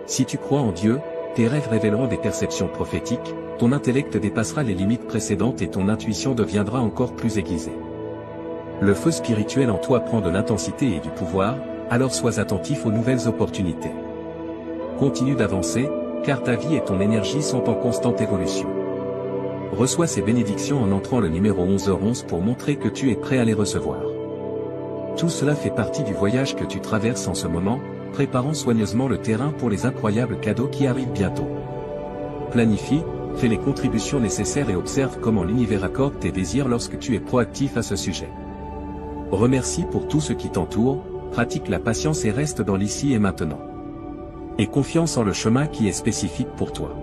Si tu crois en Dieu, tes rêves révéleront des perceptions prophétiques, ton intellect dépassera les limites précédentes et ton intuition deviendra encore plus aiguisée. Le feu spirituel en toi prend de l'intensité et du pouvoir, alors sois attentif aux nouvelles opportunités. Continue d'avancer, car ta vie et ton énergie sont en constante évolution. Reçois ces bénédictions en entrant le numéro 11h11 pour montrer que tu es prêt à les recevoir. Tout cela fait partie du voyage que tu traverses en ce moment, préparant soigneusement le terrain pour les incroyables cadeaux qui arrivent bientôt. Planifie, fais les contributions nécessaires et observe comment l'univers accorde tes désirs lorsque tu es proactif à ce sujet. Remercie pour tout ce qui t'entoure, pratique la patience et reste dans l'ici et maintenant. Aie confiance en le chemin qui est spécifique pour toi.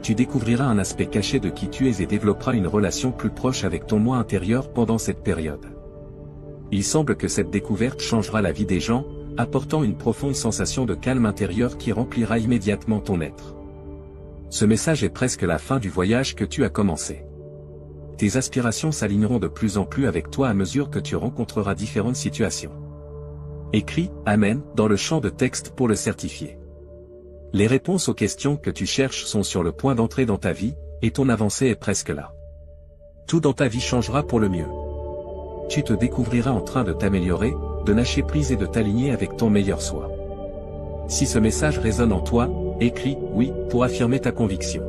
Tu découvriras un aspect caché de qui tu es et développeras une relation plus proche avec ton moi intérieur pendant cette période. Il semble que cette découverte changera la vie des gens, apportant une profonde sensation de calme intérieur qui remplira immédiatement ton être. Ce message est presque la fin du voyage que tu as commencé. Tes aspirations s'aligneront de plus en plus avec toi à mesure que tu rencontreras différentes situations. Écris « Amen » dans le champ de texte pour le certifier. Les réponses aux questions que tu cherches sont sur le point d'entrer dans ta vie, et ton avancée est presque là. Tout dans ta vie changera pour le mieux. Tu te découvriras en train de t'améliorer, de lâcher prise et de t'aligner avec ton meilleur soi. Si ce message résonne en toi, écris « oui » pour affirmer ta conviction.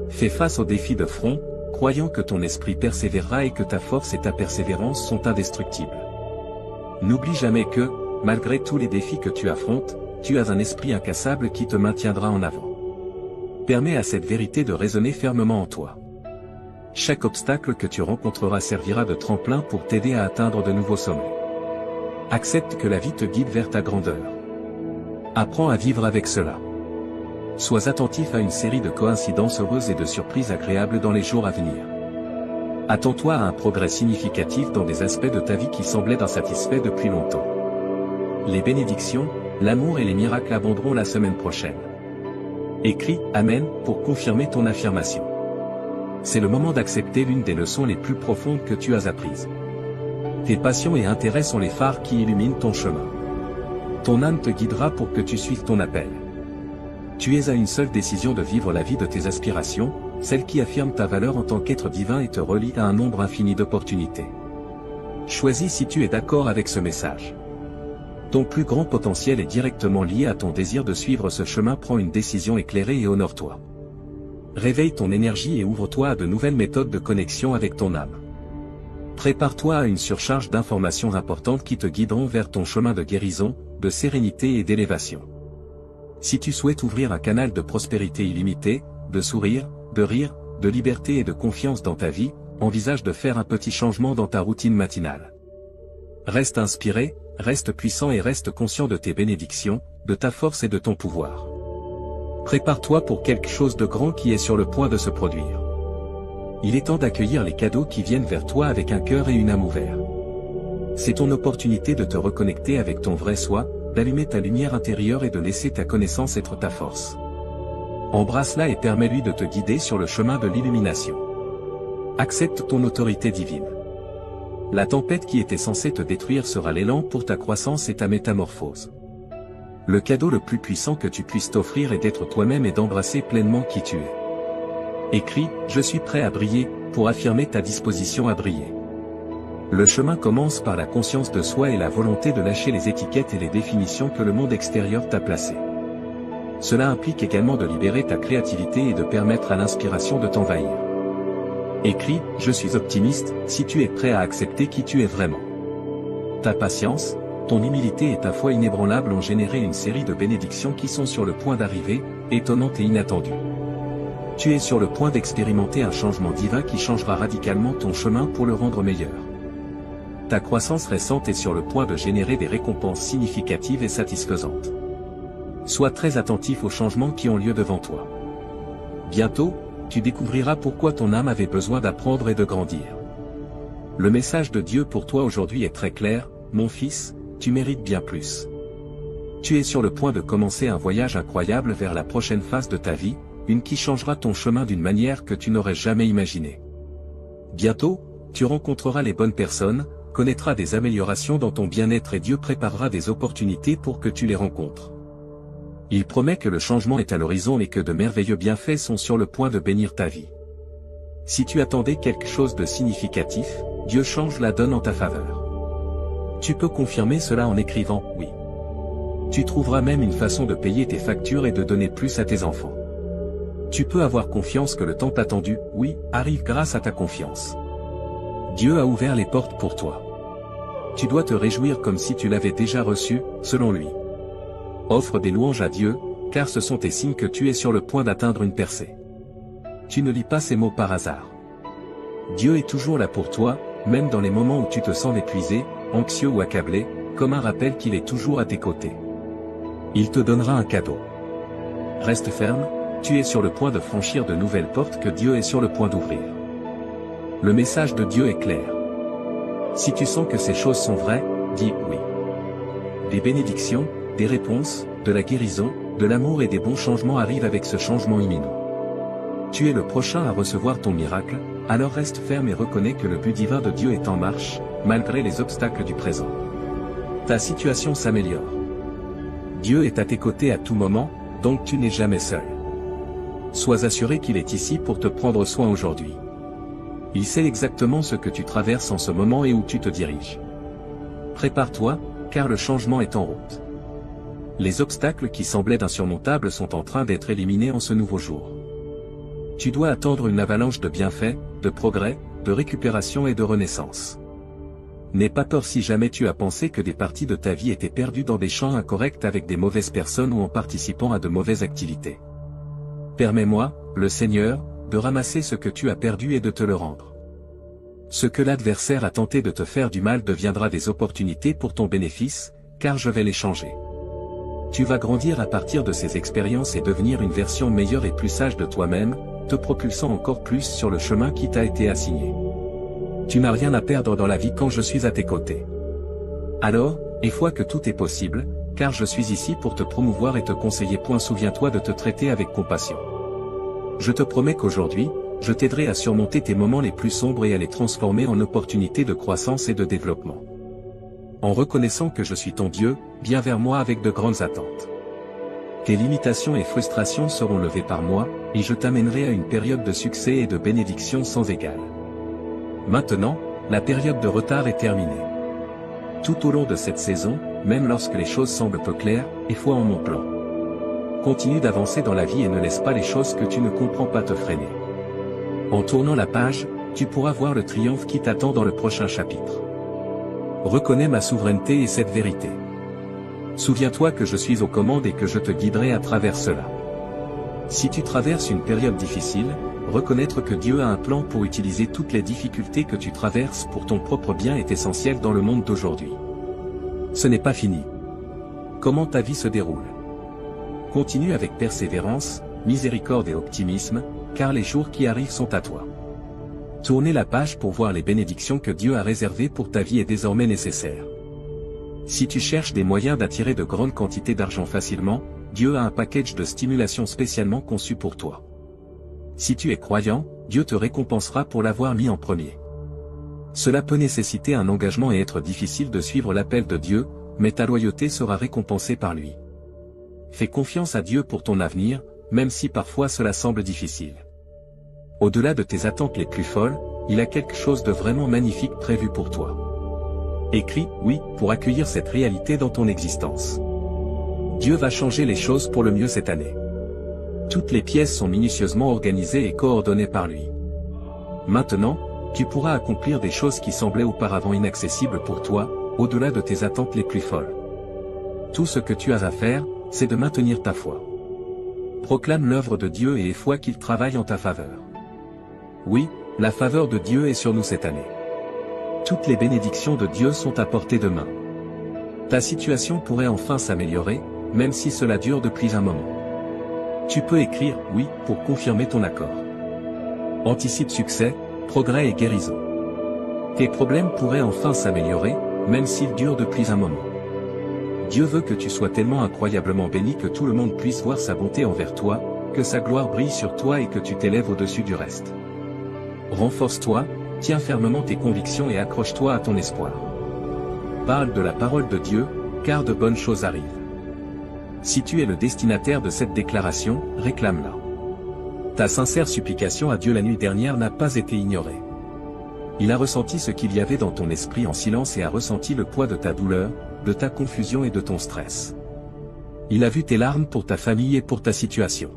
Fais face aux défis de front, croyant que ton esprit persévérera et que ta force et ta persévérance sont indestructibles. N'oublie jamais que, malgré tous les défis que tu affrontes, tu as un esprit incassable qui te maintiendra en avant. Permets à cette vérité de résonner fermement en toi. Chaque obstacle que tu rencontreras servira de tremplin pour t'aider à atteindre de nouveaux sommets. Accepte que la vie te guide vers ta grandeur. Apprends à vivre avec cela. Sois attentif à une série de coïncidences heureuses et de surprises agréables dans les jours à venir. Attends-toi à un progrès significatif dans des aspects de ta vie qui semblaient insatisfaits depuis longtemps. Les bénédictions, l'amour et les miracles abonderont la semaine prochaine. Écris « Amen » pour confirmer ton affirmation. C'est le moment d'accepter l'une des leçons les plus profondes que tu as apprises. Tes passions et intérêts sont les phares qui illuminent ton chemin. Ton âme te guidera pour que tu suives ton appel. Tu es à une seule décision de vivre la vie de tes aspirations, celle qui affirme ta valeur en tant qu'être divin et te relie à un nombre infini d'opportunités. Choisis si tu es d'accord avec ce message. Ton plus grand potentiel est directement lié à ton désir de suivre ce chemin. Prends une décision éclairée et honore-toi. Réveille ton énergie et ouvre-toi à de nouvelles méthodes de connexion avec ton âme. Prépare-toi à une surcharge d'informations importantes qui te guideront vers ton chemin de guérison, de sérénité et d'élévation. Si tu souhaites ouvrir un canal de prospérité illimitée, de sourire, de rire, de liberté et de confiance dans ta vie, envisage de faire un petit changement dans ta routine matinale. Reste inspiré, reste puissant et reste conscient de tes bénédictions, de ta force et de ton pouvoir. Prépare-toi pour quelque chose de grand qui est sur le point de se produire. Il est temps d'accueillir les cadeaux qui viennent vers toi avec un cœur et une âme ouverts. C'est ton opportunité de te reconnecter avec ton vrai soi, d'allumer ta lumière intérieure et de laisser ta connaissance être ta force. Embrasse-la et permets-lui de te guider sur le chemin de l'illumination. Accepte ton autorité divine. La tempête qui était censée te détruire sera l'élan pour ta croissance et ta métamorphose. Le cadeau le plus puissant que tu puisses t'offrir est d'être toi-même et d'embrasser pleinement qui tu es. Écris « Je suis prêt à briller » pour affirmer ta disposition à briller. Le chemin commence par la conscience de soi et la volonté de lâcher les étiquettes et les définitions que le monde extérieur t'a placées. Cela implique également de libérer ta créativité et de permettre à l'inspiration de t'envahir. Écris « Je suis optimiste » si tu es prêt à accepter qui tu es vraiment. Ta patience, ton humilité et ta foi inébranlable ont généré une série de bénédictions qui sont sur le point d'arriver, étonnantes et inattendues. Tu es sur le point d'expérimenter un changement divin qui changera radicalement ton chemin pour le rendre meilleur. Ta croissance récente est sur le point de générer des récompenses significatives et satisfaisantes. Sois très attentif aux changements qui ont lieu devant toi. Bientôt, tu découvriras pourquoi ton âme avait besoin d'apprendre et de grandir. Le message de Dieu pour toi aujourd'hui est très clair, mon fils, tu mérites bien plus. Tu es sur le point de commencer un voyage incroyable vers la prochaine phase de ta vie, une qui changera ton chemin d'une manière que tu n'aurais jamais imaginée. Bientôt, tu rencontreras les bonnes personnes, connaîtras des améliorations dans ton bien-être et Dieu préparera des opportunités pour que tu les rencontres. Il promet que le changement est à l'horizon et que de merveilleux bienfaits sont sur le point de bénir ta vie. Si tu attendais quelque chose de significatif, Dieu change la donne en ta faveur. Tu peux confirmer cela en écrivant « oui ». Tu trouveras même une façon de payer tes factures et de donner plus à tes enfants. Tu peux avoir confiance que le temps attendu « oui » arrive grâce à ta confiance. Dieu a ouvert les portes pour toi. Tu dois te réjouir comme si tu l'avais déjà reçu, selon lui. Offre des louanges à Dieu, car ce sont tes signes que tu es sur le point d'atteindre une percée. Tu ne lis pas ces mots par hasard. Dieu est toujours là pour toi, même dans les moments où tu te sens épuisé, anxieux ou accablé, comme un rappel qu'il est toujours à tes côtés. Il te donnera un cadeau. Reste ferme, tu es sur le point de franchir de nouvelles portes que Dieu est sur le point d'ouvrir. Le message de Dieu est clair. Si tu sens que ces choses sont vraies, dis oui. Des bénédictions, des réponses, de la guérison, de l'amour et des bons changements arrivent avec ce changement imminent. Tu es le prochain à recevoir ton miracle, alors reste ferme et reconnais que le but divin de Dieu est en marche, malgré les obstacles du présent. Ta situation s'améliore. Dieu est à tes côtés à tout moment, donc tu n'es jamais seul. Sois assuré qu'il est ici pour te prendre soin aujourd'hui. Il sait exactement ce que tu traverses en ce moment et où tu te diriges. Prépare-toi, car le changement est en route. Les obstacles qui semblaient insurmontables sont en train d'être éliminés en ce nouveau jour. Tu dois attendre une avalanche de bienfaits, de progrès, de récupération et de renaissance. N'aie pas peur si jamais tu as pensé que des parties de ta vie étaient perdues dans des champs incorrects avec des mauvaises personnes ou en participant à de mauvaises activités. Permets-moi, le Seigneur, de ramasser ce que tu as perdu et de te le rendre. Ce que l'adversaire a tenté de te faire du mal deviendra des opportunités pour ton bénéfice, car je vais les changer. Tu vas grandir à partir de ces expériences et devenir une version meilleure et plus sage de toi-même, te propulsant encore plus sur le chemin qui t'a été assigné. Tu n'as rien à perdre dans la vie quand je suis à tes côtés. Alors, aie foi que tout est possible, car je suis ici pour te promouvoir et te conseiller. Souviens-toi de te traiter avec compassion. Je te promets qu'aujourd'hui, je t'aiderai à surmonter tes moments les plus sombres et à les transformer en opportunités de croissance et de développement. En reconnaissant que je suis ton Dieu, viens vers moi avec de grandes attentes. Tes limitations et frustrations seront levées par moi, et je t'amènerai à une période de succès et de bénédiction sans égale. Maintenant, la période de retard est terminée. Tout au long de cette saison, même lorsque les choses semblent peu claires, aie foi en mon plan. Continue d'avancer dans la vie et ne laisse pas les choses que tu ne comprends pas te freiner. En tournant la page, tu pourras voir le triomphe qui t'attend dans le prochain chapitre. Reconnais ma souveraineté et cette vérité. Souviens-toi que je suis aux commandes et que je te guiderai à travers cela. Si tu traverses une période difficile, reconnaître que Dieu a un plan pour utiliser toutes les difficultés que tu traverses pour ton propre bien est essentiel dans le monde d'aujourd'hui. Ce n'est pas fini. Comment ta vie se déroule? Continue avec persévérance, miséricorde et optimisme, car les jours qui arrivent sont à toi. Tourner la page pour voir les bénédictions que Dieu a réservées pour ta vie est désormais nécessaire. Si tu cherches des moyens d'attirer de grandes quantités d'argent facilement, Dieu a un package de stimulation spécialement conçu pour toi. Si tu es croyant, Dieu te récompensera pour l'avoir mis en premier. Cela peut nécessiter un engagement et être difficile de suivre l'appel de Dieu, mais ta loyauté sera récompensée par lui. Fais confiance à Dieu pour ton avenir, même si parfois cela semble difficile. Au-delà de tes attentes les plus folles, il a quelque chose de vraiment magnifique prévu pour toi. Écris « oui » pour accueillir cette réalité dans ton existence. Dieu va changer les choses pour le mieux cette année. Toutes les pièces sont minutieusement organisées et coordonnées par lui. Maintenant, tu pourras accomplir des choses qui semblaient auparavant inaccessibles pour toi, au-delà de tes attentes les plus folles. Tout ce que tu as à faire, c'est de maintenir ta foi. Proclame l'œuvre de Dieu et aie foi qu'il travaille en ta faveur. Oui, la faveur de Dieu est sur nous cette année. Toutes les bénédictions de Dieu sont à portée de main. Ta situation pourrait enfin s'améliorer, même si cela dure depuis un moment. Tu peux écrire « oui » pour confirmer ton accord. Anticipe succès, progrès et guérison. Tes problèmes pourraient enfin s'améliorer, même s'ils durent depuis un moment. Dieu veut que tu sois tellement incroyablement béni que tout le monde puisse voir sa bonté envers toi, que sa gloire brille sur toi et que tu t'élèves au-dessus du reste. Renforce-toi, tiens fermement tes convictions et accroche-toi à ton espoir. Parle de la parole de Dieu, car de bonnes choses arrivent. Si tu es le destinataire de cette déclaration, réclame-la. Ta sincère supplication à Dieu la nuit dernière n'a pas été ignorée. Il a ressenti ce qu'il y avait dans ton esprit en silence et a ressenti le poids de ta douleur, de ta confusion et de ton stress. Il a vu tes larmes pour ta famille et pour ta situation.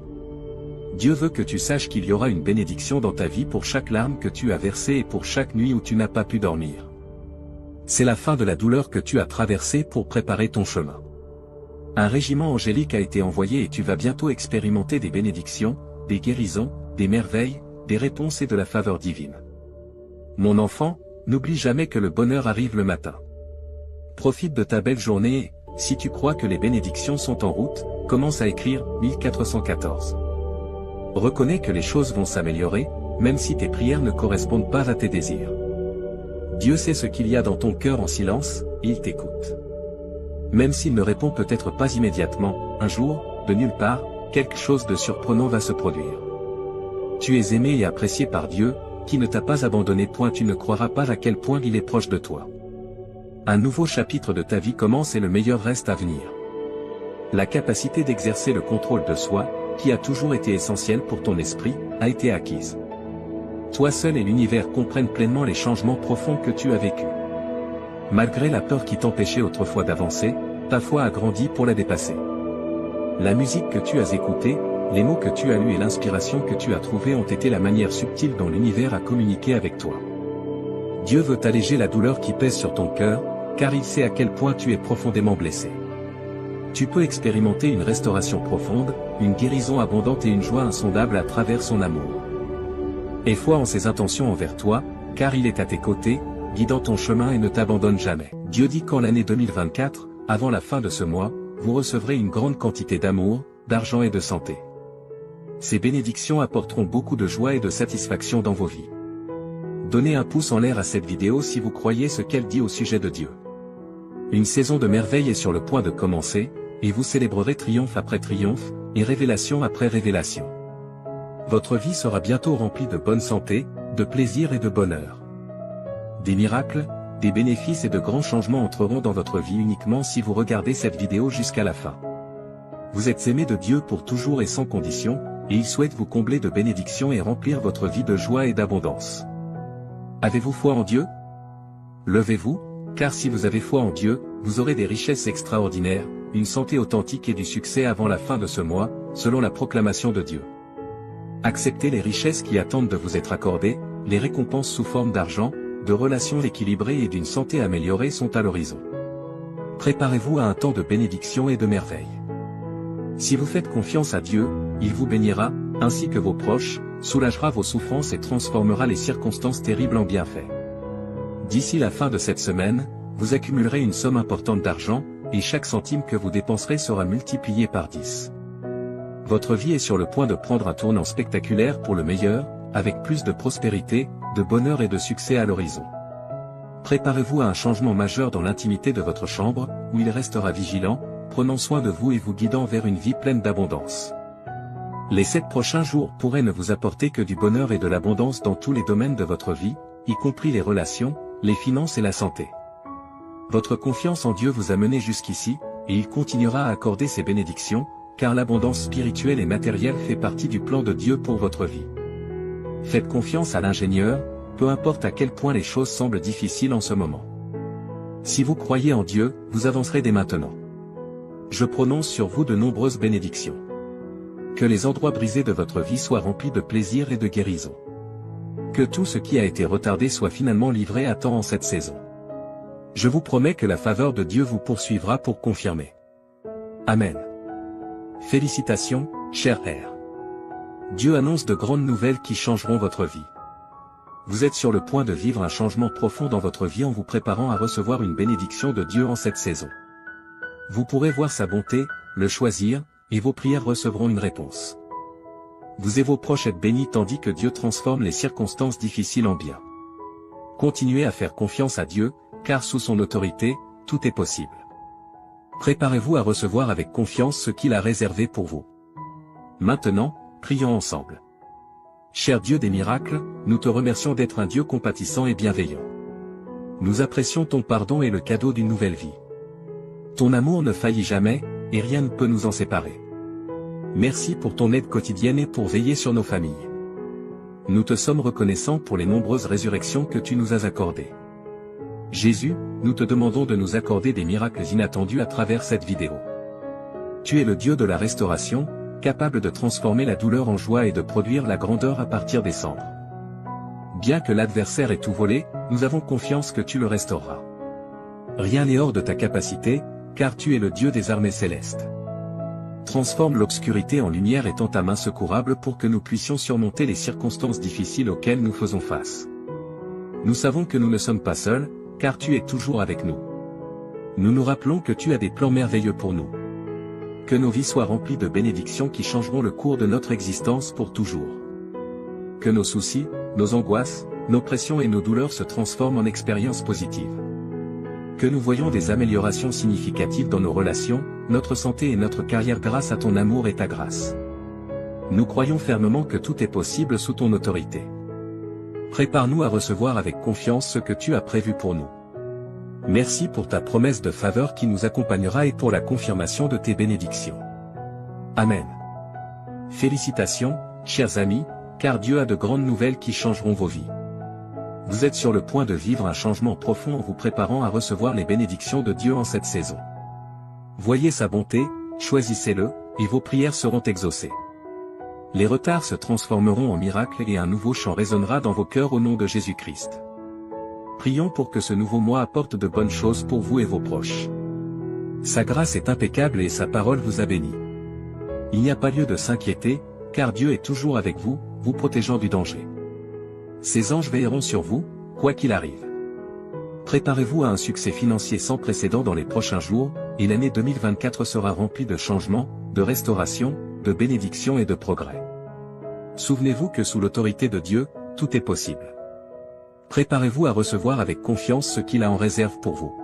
Dieu veut que tu saches qu'il y aura une bénédiction dans ta vie pour chaque larme que tu as versée et pour chaque nuit où tu n'as pas pu dormir. C'est la fin de la douleur que tu as traversée pour préparer ton chemin. Un régiment angélique a été envoyé et tu vas bientôt expérimenter des bénédictions, des guérisons, des merveilles, des réponses et de la faveur divine. Mon enfant, n'oublie jamais que le bonheur arrive le matin. Profite de ta belle journée et, si tu crois que les bénédictions sont en route, commence à écrire 1414. Reconnais que les choses vont s'améliorer, même si tes prières ne correspondent pas à tes désirs. Dieu sait ce qu'il y a dans ton cœur en silence, et il t'écoute. Même s'il ne répond peut-être pas immédiatement, un jour, de nulle part, quelque chose de surprenant va se produire. Tu es aimé et apprécié par Dieu, qui ne t'a pas abandonné. Tu ne croiras pas à quel point il est proche de toi. Un nouveau chapitre de ta vie commence et le meilleur reste à venir. La capacité d'exercer le contrôle de soi, qui a toujours été essentielle pour ton esprit, a été acquise. Toi seul et l'univers comprennent pleinement les changements profonds que tu as vécus. Malgré la peur qui t'empêchait autrefois d'avancer, ta foi a grandi pour la dépasser. La musique que tu as écoutée, les mots que tu as lus et l'inspiration que tu as trouvée ont été la manière subtile dont l'univers a communiqué avec toi. Dieu veut alléger la douleur qui pèse sur ton cœur, car il sait à quel point tu es profondément blessé. Tu peux expérimenter une restauration profonde, une guérison abondante et une joie insondable à travers son amour. Aie foi en ses intentions envers toi, car il est à tes côtés, guidant ton chemin et ne t'abandonne jamais. Dieu dit qu'en l'année 2024, avant la fin de ce mois, vous recevrez une grande quantité d'amour, d'argent et de santé. Ces bénédictions apporteront beaucoup de joie et de satisfaction dans vos vies. Donnez un pouce en l'air à cette vidéo si vous croyez ce qu'elle dit au sujet de Dieu. Une saison de merveille est sur le point de commencer, et vous célébrerez triomphe après triomphe, et révélation après révélation. Votre vie sera bientôt remplie de bonne santé, de plaisir et de bonheur. Des miracles, des bénéfices et de grands changements entreront dans votre vie uniquement si vous regardez cette vidéo jusqu'à la fin. Vous êtes aimé de Dieu pour toujours et sans condition, et il souhaite vous combler de bénédictions et remplir votre vie de joie et d'abondance. Avez-vous foi en Dieu? Levez-vous, car si vous avez foi en Dieu, vous aurez des richesses extraordinaires, une santé authentique et du succès avant la fin de ce mois, selon la proclamation de Dieu. Acceptez les richesses qui attendent de vous être accordées, les récompenses sous forme d'argent, de relations équilibrées et d'une santé améliorée sont à l'horizon. Préparez-vous à un temps de bénédiction et de merveille. Si vous faites confiance à Dieu, il vous bénira, ainsi que vos proches, soulagera vos souffrances et transformera les circonstances terribles en bienfaits. D'ici la fin de cette semaine, vous accumulerez une somme importante d'argent, et chaque centime que vous dépenserez sera multiplié par 10. Votre vie est sur le point de prendre un tournant spectaculaire pour le meilleur, avec plus de prospérité, de bonheur et de succès à l'horizon. Préparez-vous à un changement majeur dans l'intimité de votre chambre, où il restera vigilant, prenant soin de vous et vous guidant vers une vie pleine d'abondance. Les 7 prochains jours pourraient ne vous apporter que du bonheur et de l'abondance dans tous les domaines de votre vie, y compris les relations, les finances et la santé. Votre confiance en Dieu vous a mené jusqu'ici, et il continuera à accorder ses bénédictions, car l'abondance spirituelle et matérielle fait partie du plan de Dieu pour votre vie. Faites confiance à l'ingénieur, peu importe à quel point les choses semblent difficiles en ce moment. Si vous croyez en Dieu, vous avancerez dès maintenant. Je prononce sur vous de nombreuses bénédictions. Que les endroits brisés de votre vie soient remplis de plaisir et de guérison. Que tout ce qui a été retardé soit finalement livré à temps en cette saison. Je vous promets que la faveur de Dieu vous poursuivra pour confirmer. Amen. Félicitations, cher R. Dieu annonce de grandes nouvelles qui changeront votre vie. Vous êtes sur le point de vivre un changement profond dans votre vie en vous préparant à recevoir une bénédiction de Dieu en cette saison. Vous pourrez voir sa bonté, le choisir, et vos prières recevront une réponse. Vous et vos proches êtes bénis tandis que Dieu transforme les circonstances difficiles en bien. Continuez à faire confiance à Dieu, car sous son autorité, tout est possible. Préparez-vous à recevoir avec confiance ce qu'il a réservé pour vous. Maintenant, prions ensemble. Cher Dieu des miracles, nous te remercions d'être un Dieu compatissant et bienveillant. Nous apprécions ton pardon et le cadeau d'une nouvelle vie. Ton amour ne faillit jamais, et rien ne peut nous en séparer. Merci pour ton aide quotidienne et pour veiller sur nos familles. Nous te sommes reconnaissants pour les nombreuses résurrections que tu nous as accordées. Jésus, nous te demandons de nous accorder des miracles inattendus à travers cette vidéo. Tu es le Dieu de la restauration, capable de transformer la douleur en joie et de produire la grandeur à partir des cendres. Bien que l'adversaire ait tout volé, nous avons confiance que tu le restaureras. Rien n'est hors de ta capacité, car tu es le Dieu des armées célestes. Transforme l'obscurité en lumière et tends ta main secourable pour que nous puissions surmonter les circonstances difficiles auxquelles nous faisons face. Nous savons que nous ne sommes pas seuls, car tu es toujours avec nous. Nous nous rappelons que tu as des plans merveilleux pour nous. Que nos vies soient remplies de bénédictions qui changeront le cours de notre existence pour toujours. Que nos soucis, nos angoisses, nos pressions et nos douleurs se transforment en expériences positives. Que nous voyons des améliorations significatives dans nos relations, notre santé et notre carrière grâce à ton amour et ta grâce. Nous croyons fermement que tout est possible sous ton autorité. Prépare-nous à recevoir avec confiance ce que tu as prévu pour nous. Merci pour ta promesse de faveur qui nous accompagnera et pour la confirmation de tes bénédictions. Amen. Félicitations, chers amis, car Dieu a de grandes nouvelles qui changeront vos vies. Vous êtes sur le point de vivre un changement profond en vous préparant à recevoir les bénédictions de Dieu en cette saison. Voyez sa bonté, choisissez-le, et vos prières seront exaucées. Les retards se transformeront en miracles et un nouveau chant résonnera dans vos cœurs au nom de Jésus-Christ. Prions pour que ce nouveau mois apporte de bonnes choses pour vous et vos proches. Sa grâce est impeccable et sa parole vous a béni. Il n'y a pas lieu de s'inquiéter, car Dieu est toujours avec vous, vous protégeant du danger. Ses anges veilleront sur vous, quoi qu'il arrive. Préparez-vous à un succès financier sans précédent dans les prochains jours, et l'année 2024 sera remplie de changements, de restauration, de bénédictions et de progrès. Souvenez-vous que sous l'autorité de Dieu, tout est possible. Préparez-vous à recevoir avec confiance ce qu'il a en réserve pour vous.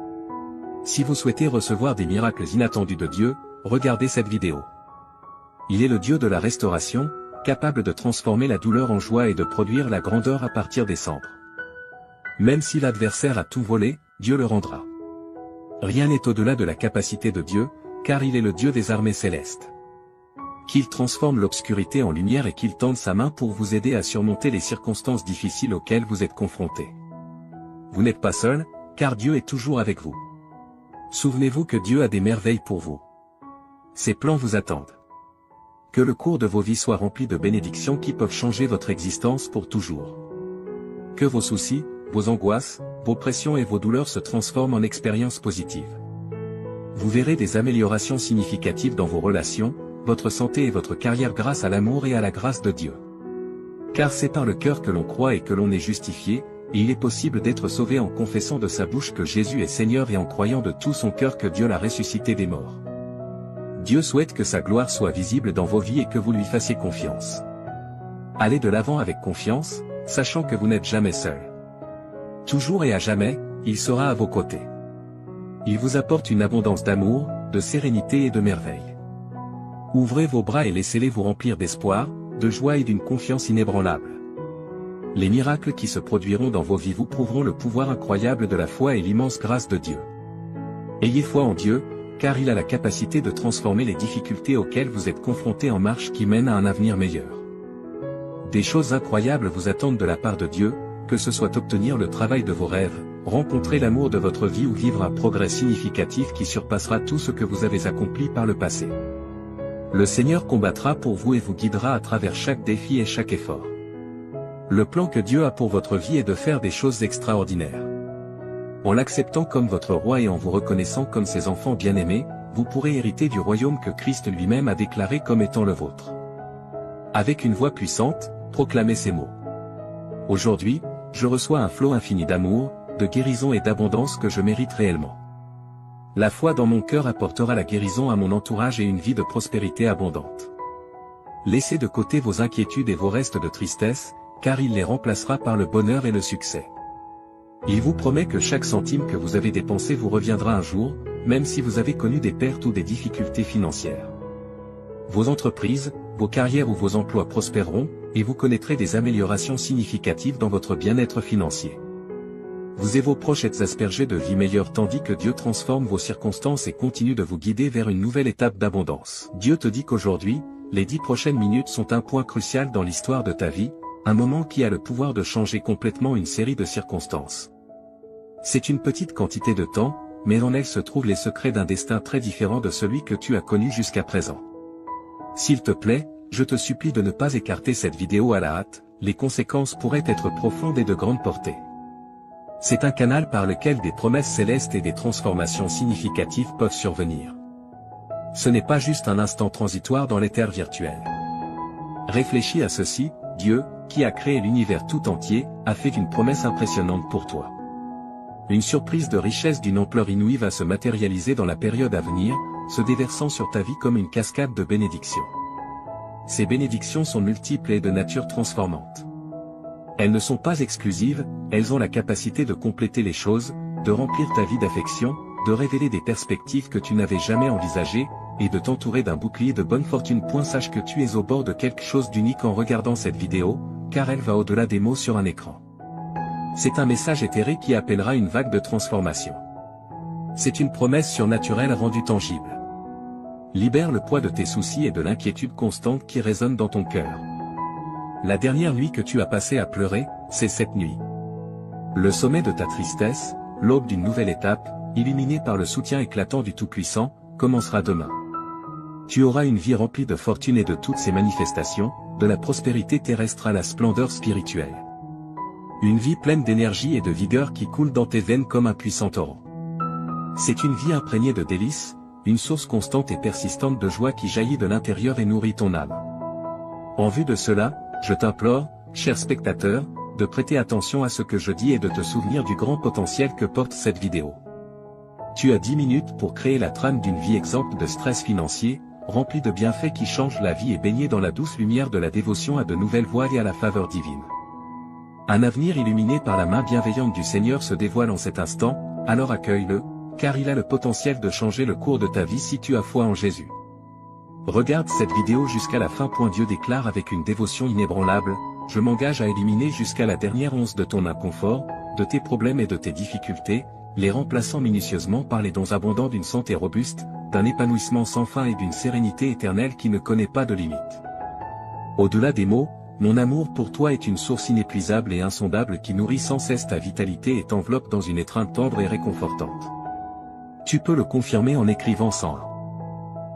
Si vous souhaitez recevoir des miracles inattendus de Dieu, regardez cette vidéo. Il est le Dieu de la restauration, capable de transformer la douleur en joie et de produire la grandeur à partir des cendres. Même si l'adversaire a tout volé, Dieu le rendra. Rien n'est au-delà de la capacité de Dieu, car il est le Dieu des armées célestes. Qu'il transforme l'obscurité en lumière et qu'il tende sa main pour vous aider à surmonter les circonstances difficiles auxquelles vous êtes confrontés. Vous n'êtes pas seul, car Dieu est toujours avec vous. Souvenez-vous que Dieu a des merveilles pour vous. Ses plans vous attendent. Que le cours de vos vies soit rempli de bénédictions qui peuvent changer votre existence pour toujours. Que vos soucis, vos angoisses, vos pressions et vos douleurs se transforment en expériences positives. Vous verrez des améliorations significatives dans vos relations, votre santé et votre carrière grâce à l'amour et à la grâce de Dieu. Car c'est par le cœur que l'on croit et que l'on est justifié, et il est possible d'être sauvé en confessant de sa bouche que Jésus est Seigneur et en croyant de tout son cœur que Dieu l'a ressuscité des morts. Dieu souhaite que sa gloire soit visible dans vos vies et que vous lui fassiez confiance. Allez de l'avant avec confiance, sachant que vous n'êtes jamais seul. Toujours et à jamais, il sera à vos côtés. Il vous apporte une abondance d'amour, de sérénité et de merveille. Ouvrez vos bras et laissez-les vous remplir d'espoir, de joie et d'une confiance inébranlable. Les miracles qui se produiront dans vos vies vous prouveront le pouvoir incroyable de la foi et l'immense grâce de Dieu. Ayez foi en Dieu, car il a la capacité de transformer les difficultés auxquelles vous êtes confrontés en marche qui mènent à un avenir meilleur. Des choses incroyables vous attendent de la part de Dieu, que ce soit obtenir le travail de vos rêves, rencontrer l'amour de votre vie ou vivre un progrès significatif qui surpassera tout ce que vous avez accompli par le passé. Le Seigneur combattra pour vous et vous guidera à travers chaque défi et chaque effort. Le plan que Dieu a pour votre vie est de faire des choses extraordinaires. En l'acceptant comme votre roi et en vous reconnaissant comme ses enfants bien-aimés, vous pourrez hériter du royaume que Christ lui-même a déclaré comme étant le vôtre. Avec une voix puissante, proclamez ces mots. Aujourd'hui, je reçois un flot infini d'amour, de guérison et d'abondance que je mérite réellement. La foi dans mon cœur apportera la guérison à mon entourage et une vie de prospérité abondante. Laissez de côté vos inquiétudes et vos restes de tristesse, car il les remplacera par le bonheur et le succès. Il vous promet que chaque centime que vous avez dépensé vous reviendra un jour, même si vous avez connu des pertes ou des difficultés financières. Vos entreprises, vos carrières ou vos emplois prospéreront, et vous connaîtrez des améliorations significatives dans votre bien-être financier. Vous et vos proches êtes aspergés de vie meilleure tandis que Dieu transforme vos circonstances et continue de vous guider vers une nouvelle étape d'abondance. Dieu te dit qu'aujourd'hui, les 10 prochaines minutes sont un point crucial dans l'histoire de ta vie, un moment qui a le pouvoir de changer complètement une série de circonstances. C'est une petite quantité de temps, mais en elle se trouvent les secrets d'un destin très différent de celui que tu as connu jusqu'à présent. S'il te plaît, je te supplie de ne pas écarter cette vidéo à la hâte, les conséquences pourraient être profondes et de grande portée. C'est un canal par lequel des promesses célestes et des transformations significatives peuvent survenir. Ce n'est pas juste un instant transitoire dans l'éther virtuel. Réfléchis à ceci, Dieu, qui a créé l'univers tout entier, a fait une promesse impressionnante pour toi. Une surprise de richesse d'une ampleur inouïe va se matérialiser dans la période à venir, se déversant sur ta vie comme une cascade de bénédictions. Ces bénédictions sont multiples et de nature transformante. Elles ne sont pas exclusives, elles ont la capacité de compléter les choses, de remplir ta vie d'affection, de révéler des perspectives que tu n'avais jamais envisagées, et de t'entourer d'un bouclier de bonne fortune. Sache que tu es au bord de quelque chose d'unique en regardant cette vidéo, car elle va au-delà des mots sur un écran. C'est un message éthéré qui appellera une vague de transformation. C'est une promesse surnaturelle rendue tangible. Libère le poids de tes soucis et de l'inquiétude constante qui résonne dans ton cœur. La dernière nuit que tu as passée à pleurer, c'est cette nuit. Le sommet de ta tristesse, l'aube d'une nouvelle étape, illuminée par le soutien éclatant du Tout-Puissant, commencera demain. Tu auras une vie remplie de fortune et de toutes ses manifestations, de la prospérité terrestre à la splendeur spirituelle. Une vie pleine d'énergie et de vigueur qui coule dans tes veines comme un puissant torrent. C'est une vie imprégnée de délices, une source constante et persistante de joie qui jaillit de l'intérieur et nourrit ton âme. En vue de cela, je t'implore, cher spectateur, de prêter attention à ce que je dis et de te souvenir du grand potentiel que porte cette vidéo. Tu as 10 minutes pour créer la trame d'une vie exempte de stress financier, remplie de bienfaits qui changent la vie et baignée dans la douce lumière de la dévotion à de nouvelles voies et à la faveur divine. Un avenir illuminé par la main bienveillante du Seigneur se dévoile en cet instant, alors accueille-le, car il a le potentiel de changer le cours de ta vie si tu as foi en Jésus. Regarde cette vidéo jusqu'à la fin. Dieu déclare avec une dévotion inébranlable, je m'engage à éliminer jusqu'à la dernière once de ton inconfort, de tes problèmes et de tes difficultés, les remplaçant minutieusement par les dons abondants d'une santé robuste, d'un épanouissement sans fin et d'une sérénité éternelle qui ne connaît pas de limite. Au-delà des mots, mon amour pour toi est une source inépuisable et insondable qui nourrit sans cesse ta vitalité et t'enveloppe dans une étreinte tendre et réconfortante. Tu peux le confirmer en écrivant 101.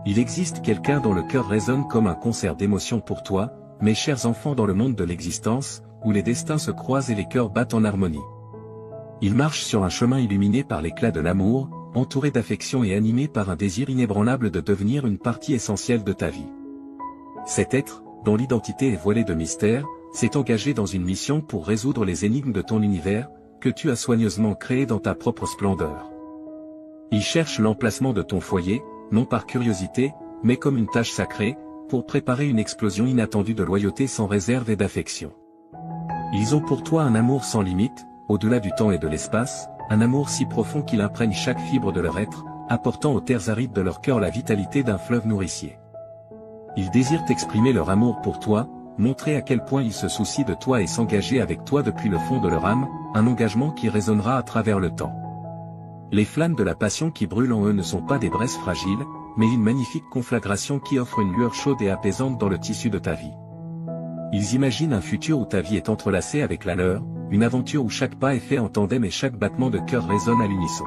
Il existe quelqu'un dont le cœur résonne comme un concert d'émotions pour toi, mes chers enfants, dans le monde de l'existence, où les destins se croisent et les cœurs battent en harmonie. Il marche sur un chemin illuminé par l'éclat de l'amour, entouré d'affection et animé par un désir inébranlable de devenir une partie essentielle de ta vie. Cet être, dont l'identité est voilée de mystère, s'est engagé dans une mission pour résoudre les énigmes de ton univers, que tu as soigneusement créé dans ta propre splendeur. Il cherche l'emplacement de ton foyer, non par curiosité, mais comme une tâche sacrée, pour préparer une explosion inattendue de loyauté sans réserve et d'affection. Ils ont pour toi un amour sans limite, au-delà du temps et de l'espace, un amour si profond qu'il imprègne chaque fibre de leur être, apportant aux terres arides de leur cœur la vitalité d'un fleuve nourricier. Ils désirent exprimer leur amour pour toi, montrer à quel point ils se soucient de toi et s'engager avec toi depuis le fond de leur âme, un engagement qui résonnera à travers le temps. Les flammes de la passion qui brûlent en eux ne sont pas des braises fragiles, mais une magnifique conflagration qui offre une lueur chaude et apaisante dans le tissu de ta vie. Ils imaginent un futur où ta vie est entrelacée avec la leur, une aventure où chaque pas est fait en tandem et chaque battement de cœur résonne à l'unisson.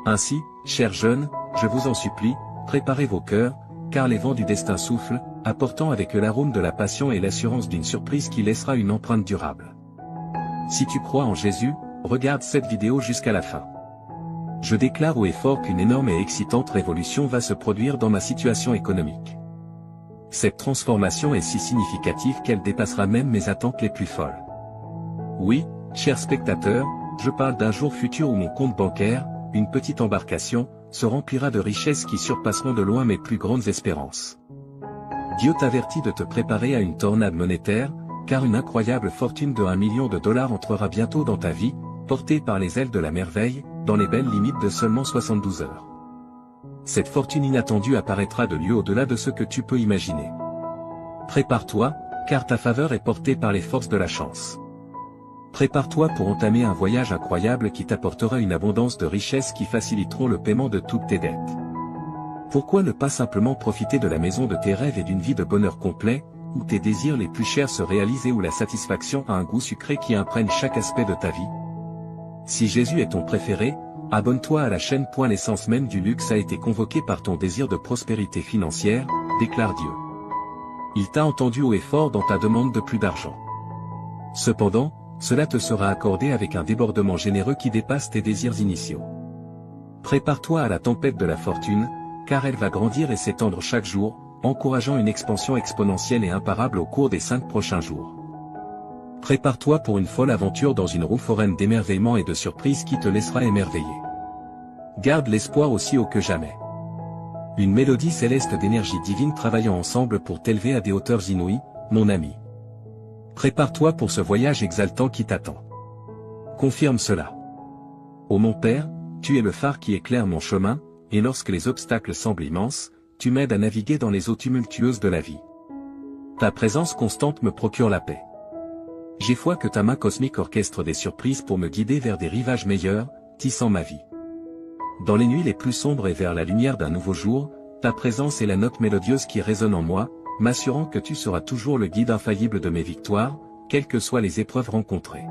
Ainsi, chers jeunes, je vous en supplie, préparez vos cœurs, car les vents du destin soufflent, apportant avec eux l'arôme de la passion et l'assurance d'une surprise qui laissera une empreinte durable. Si tu crois en Jésus, regarde cette vidéo jusqu'à la fin. Je déclare haut et fort qu'une énorme et excitante révolution va se produire dans ma situation économique. Cette transformation est si significative qu'elle dépassera même mes attentes les plus folles. Oui, chers spectateurs, je parle d'un jour futur où mon compte bancaire, une petite embarcation, se remplira de richesses qui surpasseront de loin mes plus grandes espérances. Dieu t'avertit de te préparer à une tornade monétaire, car une incroyable fortune de $1 million entrera bientôt dans ta vie, portée par les ailes de la merveille, dans les belles limites de seulement 72 heures. Cette fortune inattendue apparaîtra de lieu au-delà de ce que tu peux imaginer. Prépare-toi, car ta faveur est portée par les forces de la chance. Prépare-toi pour entamer un voyage incroyable qui t'apportera une abondance de richesses qui faciliteront le paiement de toutes tes dettes. Pourquoi ne pas simplement profiter de la maison de tes rêves et d'une vie de bonheur complet, où tes désirs les plus chers se réalisent et où la satisfaction a un goût sucré qui imprègne chaque aspect de ta vie? Si Jésus est ton préféré, abonne-toi à la chaîne. L'essence même du luxe a été convoquée par ton désir de prospérité financière, déclare Dieu. Il t'a entendu haut et fort dans ta demande de plus d'argent. Cependant, cela te sera accordé avec un débordement généreux qui dépasse tes désirs initiaux. Prépare-toi à la tempête de la fortune, car elle va grandir et s'étendre chaque jour, encourageant une expansion exponentielle et imparable au cours des 5 prochains jours. Prépare-toi pour une folle aventure dans une roue foraine d'émerveillement et de surprises qui te laissera émerveiller. Garde l'espoir aussi haut que jamais. Une mélodie céleste d'énergie divine travaillant ensemble pour t'élever à des hauteurs inouïes, mon ami. Prépare-toi pour ce voyage exaltant qui t'attend. Confirme cela. Ô mon Père, tu es le phare qui éclaire mon chemin, et lorsque les obstacles semblent immenses, tu m'aides à naviguer dans les eaux tumultueuses de la vie. Ta présence constante me procure la paix. J'ai foi que ta main cosmique orchestre des surprises pour me guider vers des rivages meilleurs, tissant ma vie. Dans les nuits les plus sombres et vers la lumière d'un nouveau jour, ta présence est la note mélodieuse qui résonne en moi, m'assurant que tu seras toujours le guide infaillible de mes victoires, quelles que soient les épreuves rencontrées.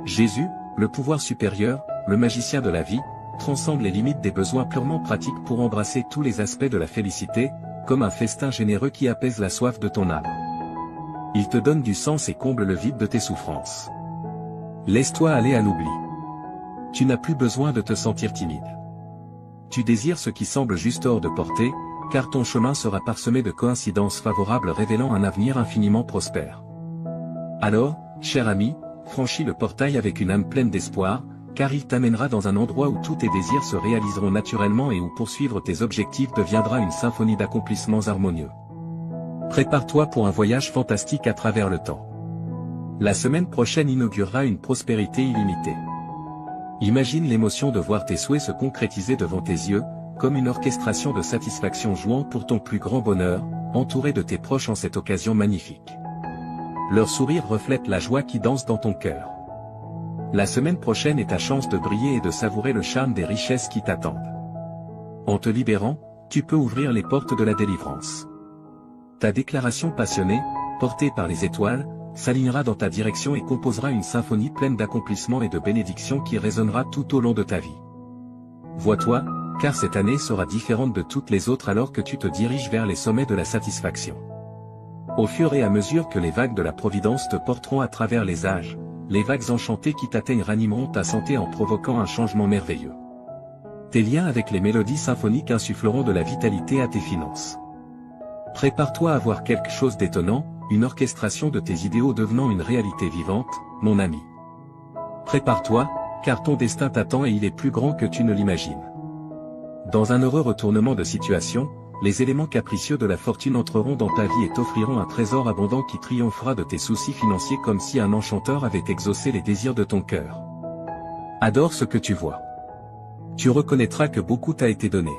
Jésus, le pouvoir supérieur, le magicien de la vie, transcende les limites des besoins purement pratiques pour embrasser tous les aspects de la félicité, comme un festin généreux qui apaise la soif de ton âme. Il te donne du sens et comble le vide de tes souffrances. Laisse-toi aller à l'oubli. Tu n'as plus besoin de te sentir timide. Tu désires ce qui semble juste hors de portée, car ton chemin sera parsemé de coïncidences favorables révélant un avenir infiniment prospère. Alors, cher ami, franchis le portail avec une âme pleine d'espoir, car il t'amènera dans un endroit où tous tes désirs se réaliseront naturellement et où poursuivre tes objectifs deviendra une symphonie d'accomplissements harmonieux. Prépare-toi pour un voyage fantastique à travers le temps. La semaine prochaine inaugurera une prospérité illimitée. Imagine l'émotion de voir tes souhaits se concrétiser devant tes yeux, comme une orchestration de satisfaction jouant pour ton plus grand bonheur, entouré de tes proches en cette occasion magnifique. Leur sourire reflète la joie qui danse dans ton cœur. La semaine prochaine est ta chance de briller et de savourer le charme des richesses qui t'attendent. En te libérant, tu peux ouvrir les portes de la délivrance. Ta déclaration passionnée, portée par les étoiles, s'alignera dans ta direction et composera une symphonie pleine d'accomplissements et de bénédictions qui résonnera tout au long de ta vie. Vois-toi, car cette année sera différente de toutes les autres alors que tu te diriges vers les sommets de la satisfaction. Au fur et à mesure que les vagues de la Providence te porteront à travers les âges, les vagues enchantées qui t'atteignent ranimeront ta santé en provoquant un changement merveilleux. Tes liens avec les mélodies symphoniques insuffleront de la vitalité à tes finances. Prépare-toi à voir quelque chose d'étonnant, une orchestration de tes idéaux devenant une réalité vivante, mon ami. Prépare-toi, car ton destin t'attend et il est plus grand que tu ne l'imagines. Dans un heureux retournement de situation, les éléments capricieux de la fortune entreront dans ta vie et t'offriront un trésor abondant qui triomphera de tes soucis financiers comme si un enchanteur avait exaucé les désirs de ton cœur. Adore ce que tu vois. Tu reconnaîtras que beaucoup t'a été donné.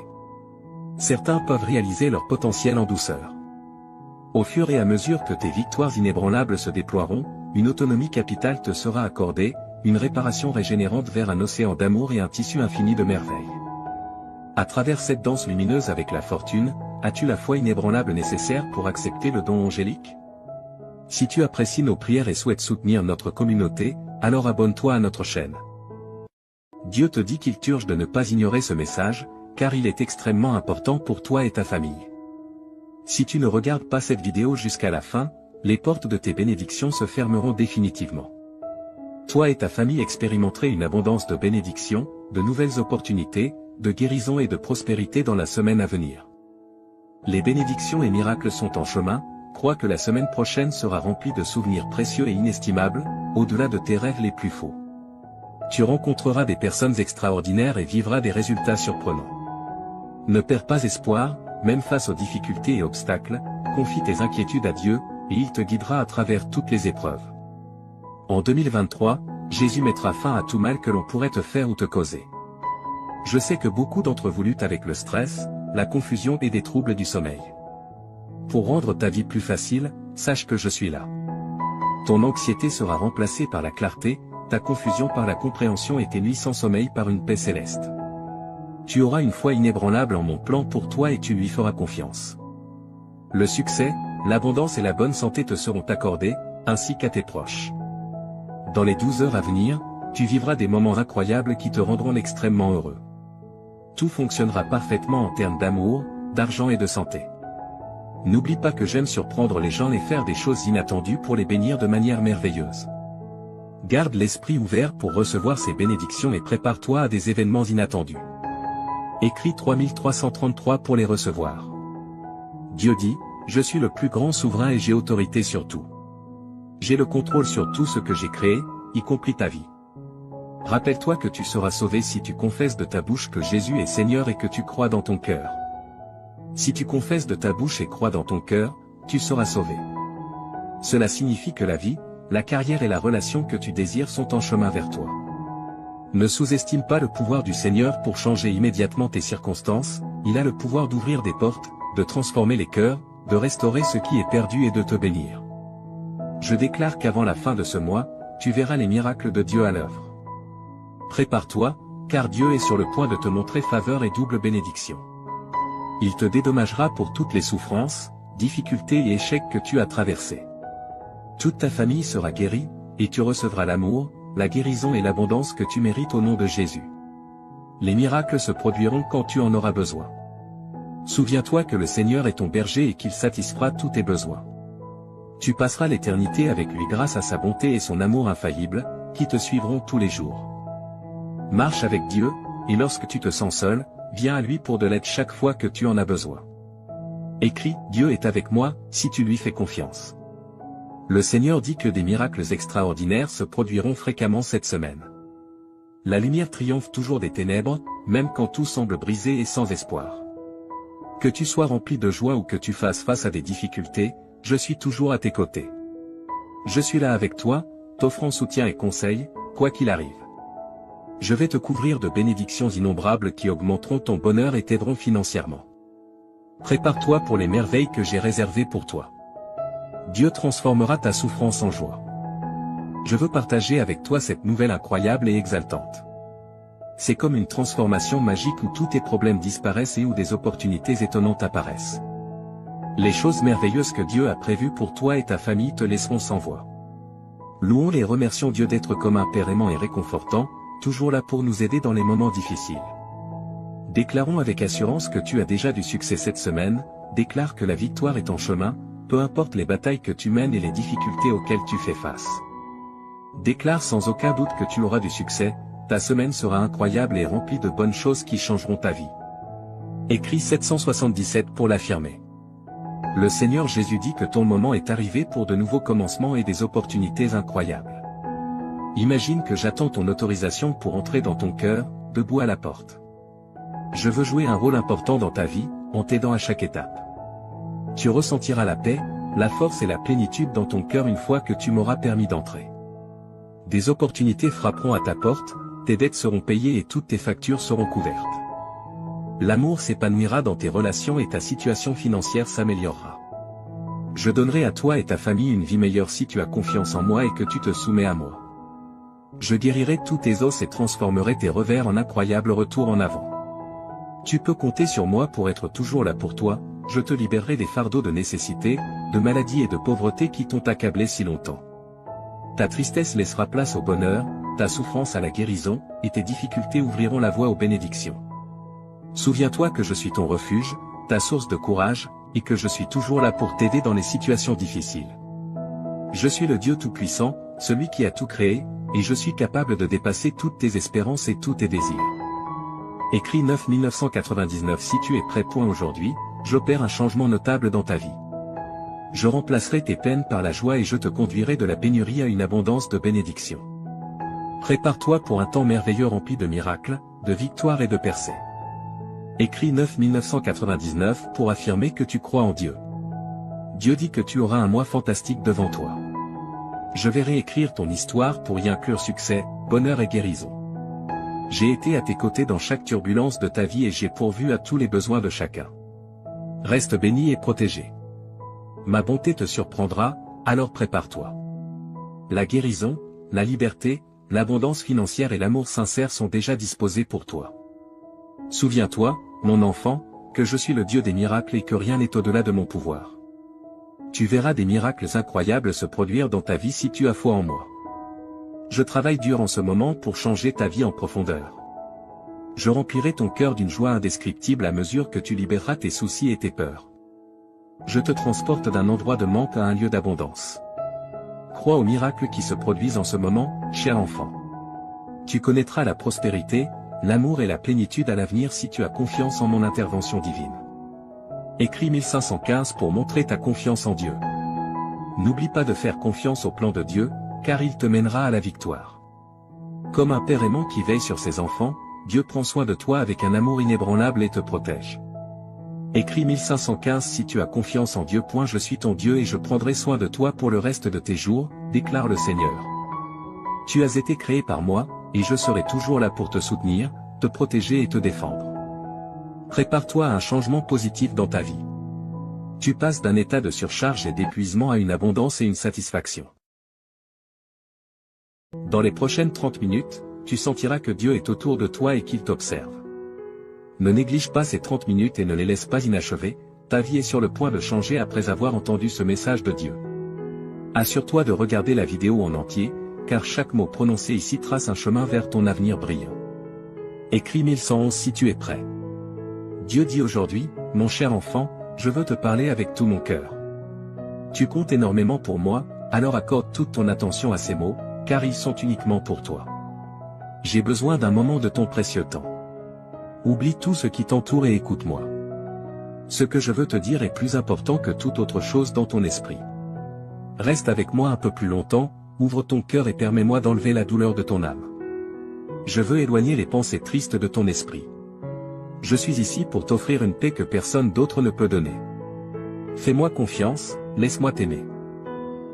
Certains peuvent réaliser leur potentiel en douceur. Au fur et à mesure que tes victoires inébranlables se déploieront, une autonomie capitale te sera accordée, une réparation régénérante vers un océan d'amour et un tissu infini de merveilles. À travers cette danse lumineuse avec la fortune, as-tu la foi inébranlable nécessaire pour accepter le don angélique? Si tu apprécies nos prières et souhaites soutenir notre communauté, alors abonne-toi à notre chaîne. Dieu te dit qu'il t'urge de ne pas ignorer ce message, car il est extrêmement important pour toi et ta famille. Si tu ne regardes pas cette vidéo jusqu'à la fin, les portes de tes bénédictions se fermeront définitivement. Toi et ta famille expérimenterez une abondance de bénédictions, de nouvelles opportunités, de guérison et de prospérité dans la semaine à venir. Les bénédictions et miracles sont en chemin, crois que la semaine prochaine sera remplie de souvenirs précieux et inestimables, au-delà de tes rêves les plus faux. Tu rencontreras des personnes extraordinaires et vivras des résultats surprenants. Ne perds pas espoir, même face aux difficultés et obstacles, confie tes inquiétudes à Dieu, et il te guidera à travers toutes les épreuves. En 2023, Jésus mettra fin à tout mal que l'on pourrait te faire ou te causer. Je sais que beaucoup d'entre vous luttent avec le stress, la confusion et des troubles du sommeil. Pour rendre ta vie plus facile, sache que je suis là. Ton anxiété sera remplacée par la clarté, ta confusion par la compréhension et tes nuits sans sommeil par une paix céleste. Tu auras une foi inébranlable en mon plan pour toi et tu lui feras confiance. Le succès, l'abondance et la bonne santé te seront accordés, ainsi qu'à tes proches. Dans les 12 heures à venir, tu vivras des moments incroyables qui te rendront extrêmement heureux. Tout fonctionnera parfaitement en termes d'amour, d'argent et de santé. N'oublie pas que j'aime surprendre les gens et faire des choses inattendues pour les bénir de manière merveilleuse. Garde l'esprit ouvert pour recevoir ces bénédictions et prépare-toi à des événements inattendus. Écris 3333 pour les recevoir. Dieu dit, je suis le plus grand souverain et j'ai autorité sur tout. J'ai le contrôle sur tout ce que j'ai créé, y compris ta vie. Rappelle-toi que tu seras sauvé si tu confesses de ta bouche que Jésus est Seigneur et que tu crois dans ton cœur. Si tu confesses de ta bouche et crois dans ton cœur, tu seras sauvé. Cela signifie que la vie, la carrière et la relation que tu désires sont en chemin vers toi. Ne sous-estime pas le pouvoir du Seigneur pour changer immédiatement tes circonstances, il a le pouvoir d'ouvrir des portes, de transformer les cœurs, de restaurer ce qui est perdu et de te bénir. Je déclare qu'avant la fin de ce mois, tu verras les miracles de Dieu à l'œuvre. Prépare-toi, car Dieu est sur le point de te montrer faveur et double bénédiction. Il te dédommagera pour toutes les souffrances, difficultés et échecs que tu as traversés. Toute ta famille sera guérie, et tu recevras l'amour, la guérison et l'abondance que tu mérites au nom de Jésus. Les miracles se produiront quand tu en auras besoin. Souviens-toi que le Seigneur est ton berger et qu'il satisfera tous tes besoins. Tu passeras l'éternité avec lui grâce à sa bonté et son amour infaillible, qui te suivront tous les jours. Marche avec Dieu, et lorsque tu te sens seul, viens à lui pour de l'aide chaque fois que tu en as besoin. Écris, Dieu est avec moi, si tu lui fais confiance. Le Seigneur dit que des miracles extraordinaires se produiront fréquemment cette semaine. La lumière triomphe toujours des ténèbres, même quand tout semble brisé et sans espoir. Que tu sois rempli de joie ou que tu fasses face à des difficultés, je suis toujours à tes côtés. Je suis là avec toi, t'offrant soutien et conseil, quoi qu'il arrive. Je vais te couvrir de bénédictions innombrables qui augmenteront ton bonheur et t'aideront financièrement. Prépare-toi pour les merveilles que j'ai réservées pour toi. Dieu transformera ta souffrance en joie. Je veux partager avec toi cette nouvelle incroyable et exaltante. C'est comme une transformation magique où tous tes problèmes disparaissent et où des opportunités étonnantes apparaissent. Les choses merveilleuses que Dieu a prévues pour toi et ta famille te laisseront sans voix. Louons et remercions Dieu d'être comme un Père aimant et réconfortant, toujours là pour nous aider dans les moments difficiles. Déclarons avec assurance que tu as déjà du succès cette semaine, déclare que la victoire est en chemin, peu importe les batailles que tu mènes et les difficultés auxquelles tu fais face. Déclare sans aucun doute que tu auras du succès, ta semaine sera incroyable et remplie de bonnes choses qui changeront ta vie. Écris 777 pour l'affirmer. Le Seigneur Jésus dit que ton moment est arrivé pour de nouveaux commencements et des opportunités incroyables. Imagine que j'attends ton autorisation pour entrer dans ton cœur, debout à la porte. Je veux jouer un rôle important dans ta vie, en t'aidant à chaque étape. Tu ressentiras la paix, la force et la plénitude dans ton cœur une fois que tu m'auras permis d'entrer. Des opportunités frapperont à ta porte, tes dettes seront payées et toutes tes factures seront couvertes. L'amour s'épanouira dans tes relations et ta situation financière s'améliorera. Je donnerai à toi et ta famille une vie meilleure si tu as confiance en moi et que tu te soumets à moi. Je guérirai tous tes os et transformerai tes revers en incroyables retours en avant. Tu peux compter sur moi pour être toujours là pour toi, je te libérerai des fardeaux de nécessité, de maladie et de pauvreté qui t'ont accablé si longtemps. Ta tristesse laissera place au bonheur, ta souffrance à la guérison, et tes difficultés ouvriront la voie aux bénédictions. Souviens-toi que je suis ton refuge, ta source de courage, et que je suis toujours là pour t'aider dans les situations difficiles. Je suis le Dieu Tout-Puissant, celui qui a tout créé, et je suis capable de dépasser toutes tes espérances et tous tes désirs. Écrit 9 si tu es prêt. Aujourd'hui, j'opère un changement notable dans ta vie. Je remplacerai tes peines par la joie et je te conduirai de la pénurie à une abondance de bénédictions. Prépare-toi pour un temps merveilleux rempli de miracles, de victoires et de percées. Écrit 9 pour affirmer que tu crois en Dieu. Dieu dit que tu auras un mois fantastique devant toi. Je vais réécrire ton histoire pour y inclure succès, bonheur et guérison. J'ai été à tes côtés dans chaque turbulence de ta vie et j'ai pourvu à tous les besoins de chacun. Reste béni et protégé. Ma bonté te surprendra, alors prépare-toi. La guérison, la liberté, l'abondance financière et l'amour sincère sont déjà disposés pour toi. Souviens-toi, mon enfant, que je suis le Dieu des miracles et que rien n'est au-delà de mon pouvoir. Tu verras des miracles incroyables se produire dans ta vie si tu as foi en moi. Je travaille dur en ce moment pour changer ta vie en profondeur. Je remplirai ton cœur d'une joie indescriptible à mesure que tu libéreras tes soucis et tes peurs. Je te transporte d'un endroit de manque à un lieu d'abondance. Crois aux miracles qui se produisent en ce moment, cher enfant. Tu connaîtras la prospérité, l'amour et la plénitude à l'avenir si tu as confiance en mon intervention divine. Écris 1515 pour montrer ta confiance en Dieu. N'oublie pas de faire confiance au plan de Dieu, car il te mènera à la victoire. Comme un père aimant qui veille sur ses enfants, Dieu prend soin de toi avec un amour inébranlable et te protège. Écris 1515 si tu as confiance en Dieu. Je suis ton Dieu et je prendrai soin de toi pour le reste de tes jours, déclare le Seigneur. Tu as été créé par moi, et je serai toujours là pour te soutenir, te protéger et te défendre. Prépare-toi à un changement positif dans ta vie. Tu passes d'un état de surcharge et d'épuisement à une abondance et une satisfaction. Dans les prochaines 30 minutes, tu sentiras que Dieu est autour de toi et qu'il t'observe. Ne néglige pas ces 30 minutes et ne les laisse pas inachevées, ta vie est sur le point de changer après avoir entendu ce message de Dieu. Assure-toi de regarder la vidéo en entier, car chaque mot prononcé ici trace un chemin vers ton avenir brillant. Écris 1111 si tu es prêt. Dieu dit aujourd'hui, mon cher enfant, je veux te parler avec tout mon cœur. Tu comptes énormément pour moi, alors accorde toute ton attention à ces mots, car ils sont uniquement pour toi. J'ai besoin d'un moment de ton précieux temps. Oublie tout ce qui t'entoure et écoute-moi. Ce que je veux te dire est plus important que toute autre chose dans ton esprit. Reste avec moi un peu plus longtemps, ouvre ton cœur et permets-moi d'enlever la douleur de ton âme. Je veux éloigner les pensées tristes de ton esprit. Je suis ici pour t'offrir une paix que personne d'autre ne peut donner. Fais-moi confiance, laisse-moi t'aimer.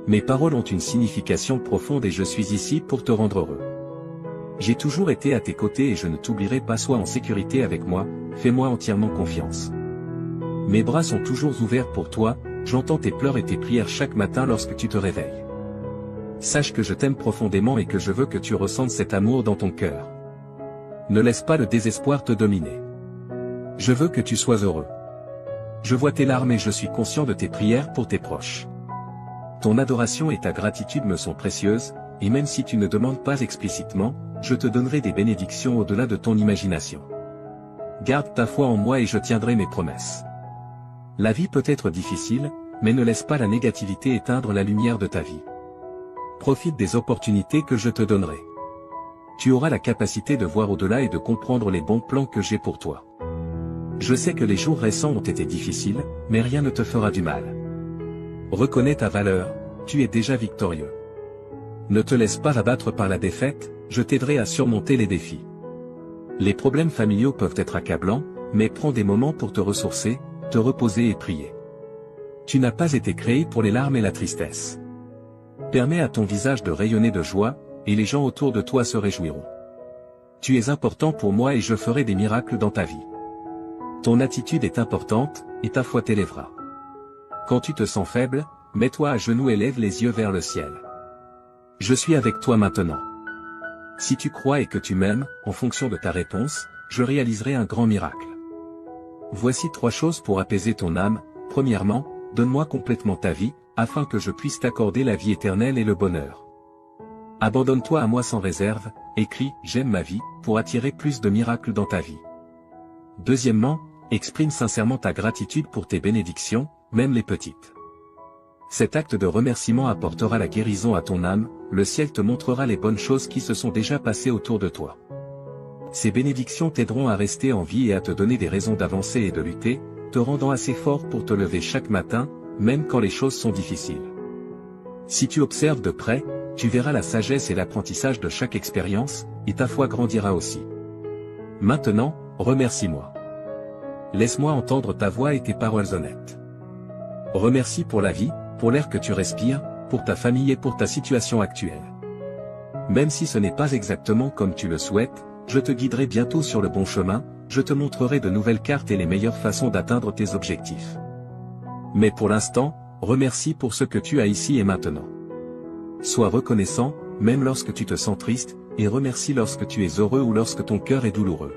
Mes paroles ont une signification profonde et je suis ici pour te rendre heureux. J'ai toujours été à tes côtés et je ne t'oublierai pas. Sois en sécurité avec moi, fais-moi entièrement confiance. Mes bras sont toujours ouverts pour toi, j'entends tes pleurs et tes prières chaque matin lorsque tu te réveilles. Sache que je t'aime profondément et que je veux que tu ressentes cet amour dans ton cœur. Ne laisse pas le désespoir te dominer. Je veux que tu sois heureux. Je vois tes larmes et je suis conscient de tes prières pour tes proches. Ton adoration et ta gratitude me sont précieuses, et même si tu ne demandes pas explicitement, je te donnerai des bénédictions au-delà de ton imagination. Garde ta foi en moi et je tiendrai mes promesses. La vie peut être difficile, mais ne laisse pas la négativité éteindre la lumière de ta vie. Profite des opportunités que je te donnerai. Tu auras la capacité de voir au-delà et de comprendre les bons plans que j'ai pour toi. Je sais que les jours récents ont été difficiles, mais rien ne te fera du mal. Reconnais ta valeur, tu es déjà victorieux. Ne te laisse pas abattre par la défaite, je t'aiderai à surmonter les défis. Les problèmes familiaux peuvent être accablants, mais prends des moments pour te ressourcer, te reposer et prier. Tu n'as pas été créé pour les larmes et la tristesse. Permets à ton visage de rayonner de joie, et les gens autour de toi se réjouiront. Tu es important pour moi et je ferai des miracles dans ta vie. Ton attitude est importante, et ta foi t'élèvera. Quand tu te sens faible, mets-toi à genoux et lève les yeux vers le ciel. Je suis avec toi maintenant. Si tu crois et que tu m'aimes, en fonction de ta réponse, je réaliserai un grand miracle. Voici 3 choses pour apaiser ton âme. Premièrement, donne-moi complètement ta vie, afin que je puisse t'accorder la vie éternelle et le bonheur. Abandonne-toi à moi sans réserve, écris « J'aime ma vie » pour attirer plus de miracles dans ta vie. Deuxièmement, exprime sincèrement ta gratitude pour tes bénédictions, même les petites. Cet acte de remerciement apportera la guérison à ton âme, le ciel te montrera les bonnes choses qui se sont déjà passées autour de toi. Ces bénédictions t'aideront à rester en vie et à te donner des raisons d'avancer et de lutter, te rendant assez fort pour te lever chaque matin, même quand les choses sont difficiles. Si tu observes de près, tu verras la sagesse et l'apprentissage de chaque expérience, et ta foi grandira aussi. Maintenant, remercie-moi. Laisse-moi entendre ta voix et tes paroles honnêtes. Remercie pour la vie, pour l'air que tu respires, pour ta famille et pour ta situation actuelle. Même si ce n'est pas exactement comme tu le souhaites, je te guiderai bientôt sur le bon chemin, je te montrerai de nouvelles cartes et les meilleures façons d'atteindre tes objectifs. Mais pour l'instant, remercie pour ce que tu as ici et maintenant. Sois reconnaissant, même lorsque tu te sens triste, et remercie lorsque tu es heureux ou lorsque ton cœur est douloureux.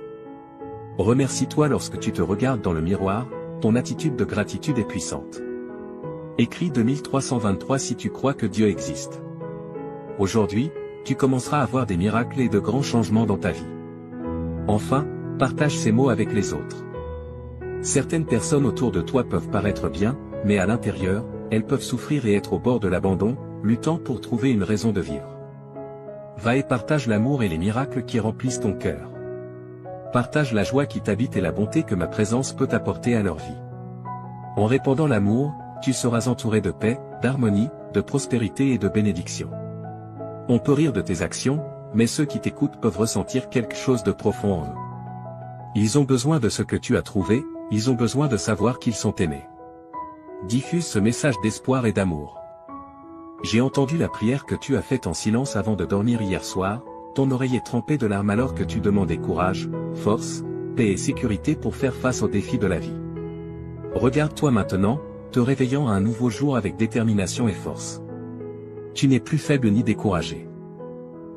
Remercie-toi lorsque tu te regardes dans le miroir, ton attitude de gratitude est puissante. Écris 2323 si tu crois que Dieu existe. Aujourd'hui, tu commenceras à voir des miracles et de grands changements dans ta vie. Enfin, partage ces mots avec les autres. Certaines personnes autour de toi peuvent paraître bien, mais à l'intérieur, elles peuvent souffrir et être au bord de l'abandon, luttant pour trouver une raison de vivre. Va et partage l'amour et les miracles qui remplissent ton cœur. Partage la joie qui t'habite et la bonté que ma présence peut apporter à leur vie. En répandant l'amour, tu seras entouré de paix, d'harmonie, de prospérité et de bénédiction. On peut rire de tes actions, mais ceux qui t'écoutent peuvent ressentir quelque chose de profond en eux. Ils ont besoin de ce que tu as trouvé, ils ont besoin de savoir qu'ils sont aimés. Diffuse ce message d'espoir et d'amour. J'ai entendu la prière que tu as faite en silence avant de dormir hier soir, ton oreille est trempée de larmes alors que tu demandais courage, force, paix et sécurité pour faire face aux défis de la vie. Regarde-toi maintenant, te réveillant à un nouveau jour avec détermination et force. Tu n'es plus faible ni découragé.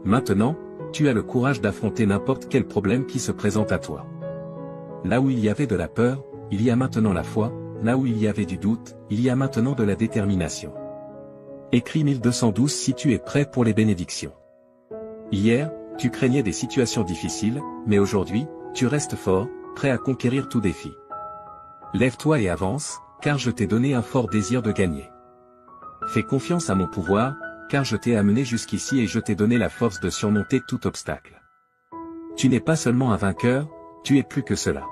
Maintenant, tu as le courage d'affronter n'importe quel problème qui se présente à toi. Là où il y avait de la peur, il y a maintenant la foi, là où il y avait du doute, il y a maintenant de la détermination. Écris 1212 si tu es prêt pour les bénédictions. Hier, tu craignais des situations difficiles, mais aujourd'hui, tu restes fort, prêt à conquérir tout défi. Lève-toi et avance, car je t'ai donné un fort désir de gagner. Fais confiance à mon pouvoir, car je t'ai amené jusqu'ici et je t'ai donné la force de surmonter tout obstacle. Tu n'es pas seulement un vainqueur, tu es plus que cela.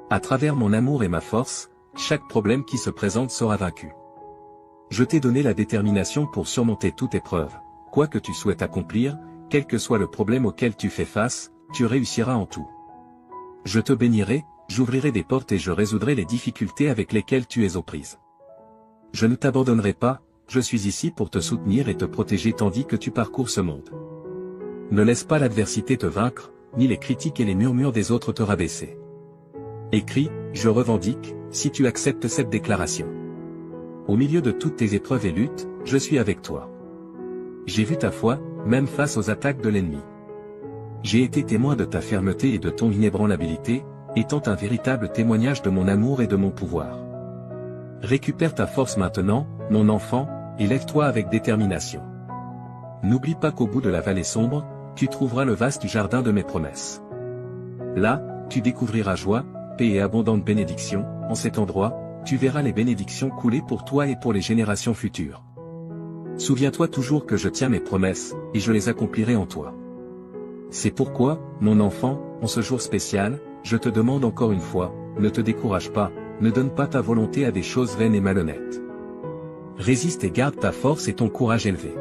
À travers mon amour et ma force, chaque problème qui se présente sera vaincu. Je t'ai donné la détermination pour surmonter toute épreuve, quoi que tu souhaites accomplir, quel que soit le problème auquel tu fais face, tu réussiras en tout. Je te bénirai, j'ouvrirai des portes et je résoudrai les difficultés avec lesquelles tu es aux prises. Je ne t'abandonnerai pas, je suis ici pour te soutenir et te protéger tandis que tu parcours ce monde. Ne laisse pas l'adversité te vaincre, ni les critiques et les murmures des autres te rabaisser. Écris, je revendique, si tu acceptes cette déclaration. Au milieu de toutes tes épreuves et luttes, je suis avec toi. J'ai vu ta foi, même face aux attaques de l'ennemi. J'ai été témoin de ta fermeté et de ton inébranlabilité, étant un véritable témoignage de mon amour et de mon pouvoir. Récupère ta force maintenant, mon enfant, et lève-toi avec détermination. N'oublie pas qu'au bout de la vallée sombre, tu trouveras le vaste jardin de mes promesses. Là, tu découvriras joie, paix et abondante bénédiction, en cet endroit, tu verras les bénédictions couler pour toi et pour les générations futures. Souviens-toi toujours que je tiens mes promesses, et je les accomplirai en toi. C'est pourquoi, mon enfant, en ce jour spécial, je te demande encore une fois, ne te décourage pas, ne donne pas ta volonté à des choses vaines et malhonnêtes. Résiste et garde ta force et ton courage élevé.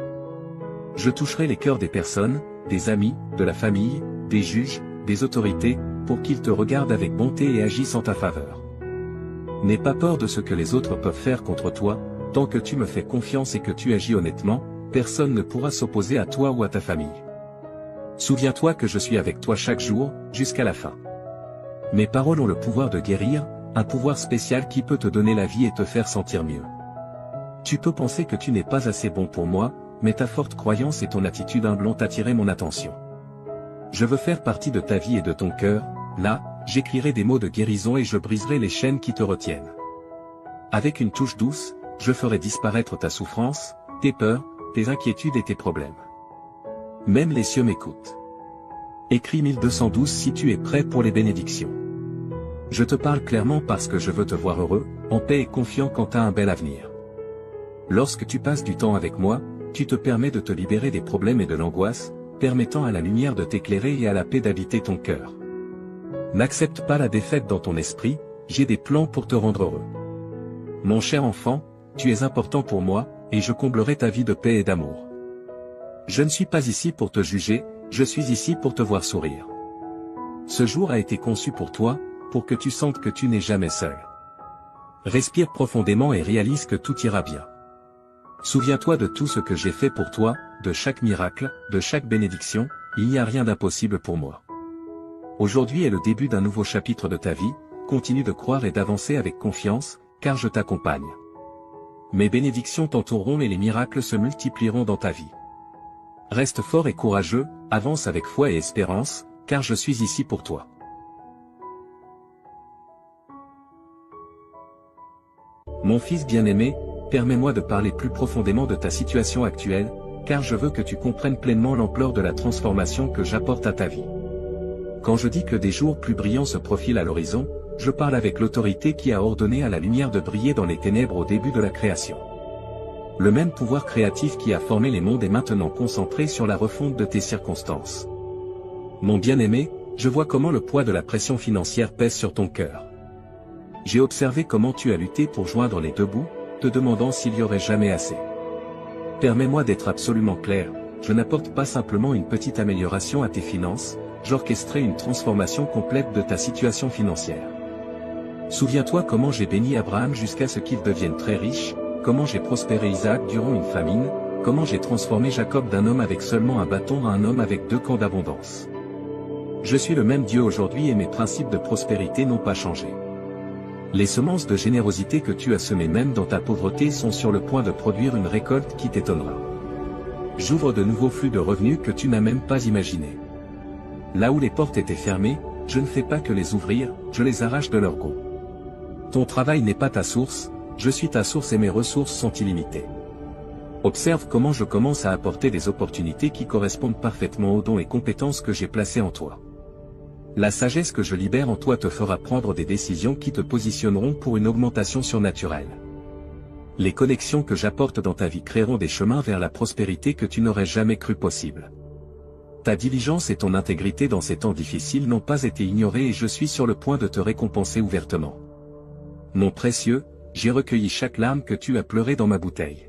Je toucherai les cœurs des personnes, des amis, de la famille, des juges, des autorités, pour qu'ils te regardent avec bonté et agissent en ta faveur. N'aie pas peur de ce que les autres peuvent faire contre toi, tant que tu me fais confiance et que tu agis honnêtement, personne ne pourra s'opposer à toi ou à ta famille. Souviens-toi que je suis avec toi chaque jour, jusqu'à la fin. Mes paroles ont le pouvoir de guérir, un pouvoir spécial qui peut te donner la vie et te faire sentir mieux. Tu peux penser que tu n'es pas assez bon pour moi, mais ta forte croyance et ton attitude humble ont attiré mon attention. Je veux faire partie de ta vie et de ton cœur, là, j'écrirai des mots de guérison et je briserai les chaînes qui te retiennent. Avec une touche douce, je ferai disparaître ta souffrance, tes peurs, tes inquiétudes et tes problèmes. Même les cieux m'écoutent. Écris 1212 si tu es prêt pour les bénédictions. Je te parle clairement parce que je veux te voir heureux, en paix et confiant quant à un bel avenir. Lorsque tu passes du temps avec moi, tu te permets de te libérer des problèmes et de l'angoisse, permettant à la lumière de t'éclairer et à la paix d'habiter ton cœur. N'accepte pas la défaite dans ton esprit, j'ai des plans pour te rendre heureux. Mon cher enfant, tu es important pour moi, et je comblerai ta vie de paix et d'amour. Je ne suis pas ici pour te juger, je suis ici pour te voir sourire. Ce jour a été conçu pour toi, pour que tu sentes que tu n'es jamais seul. Respire profondément et réalise que tout ira bien. Souviens-toi de tout ce que j'ai fait pour toi, de chaque miracle, de chaque bénédiction, il n'y a rien d'impossible pour moi. Aujourd'hui est le début d'un nouveau chapitre de ta vie, continue de croire et d'avancer avec confiance, car je t'accompagne. Mes bénédictions t'entoureront et les miracles se multiplieront dans ta vie. Reste fort et courageux, avance avec foi et espérance, car je suis ici pour toi. Mon fils bien-aimé, permets-moi de parler plus profondément de ta situation actuelle, car je veux que tu comprennes pleinement l'ampleur de la transformation que j'apporte à ta vie. Quand je dis que des jours plus brillants se profilent à l'horizon, je parle avec l'autorité qui a ordonné à la lumière de briller dans les ténèbres au début de la création. Le même pouvoir créatif qui a formé les mondes est maintenant concentré sur la refonte de tes circonstances. Mon bien-aimé, je vois comment le poids de la pression financière pèse sur ton cœur. J'ai observé comment tu as lutté pour joindre les deux bouts, te demandant s'il y aurait jamais assez. Permets-moi d'être absolument clair, je n'apporte pas simplement une petite amélioration à tes finances, j'orchestrerai une transformation complète de ta situation financière. Souviens-toi comment j'ai béni Abraham jusqu'à ce qu'il devienne très riche, comment j'ai prospéré Isaac durant une famine, comment j'ai transformé Jacob d'un homme avec seulement un bâton à un homme avec 2 camps d'abondance. Je suis le même Dieu aujourd'hui et mes principes de prospérité n'ont pas changé. Les semences de générosité que tu as semées même dans ta pauvreté sont sur le point de produire une récolte qui t'étonnera. J'ouvre de nouveaux flux de revenus que tu n'as même pas imaginés. Là où les portes étaient fermées, je ne fais pas que les ouvrir, je les arrache de leur gonds. Ton travail n'est pas ta source, je suis ta source et mes ressources sont illimitées. Observe comment je commence à apporter des opportunités qui correspondent parfaitement aux dons et compétences que j'ai placés en toi. La sagesse que je libère en toi te fera prendre des décisions qui te positionneront pour une augmentation surnaturelle. Les connexions que j'apporte dans ta vie créeront des chemins vers la prospérité que tu n'aurais jamais cru possible. Ta diligence et ton intégrité dans ces temps difficiles n'ont pas été ignorées et je suis sur le point de te récompenser ouvertement. Mon précieux, j'ai recueilli chaque larme que tu as pleurée dans ma bouteille.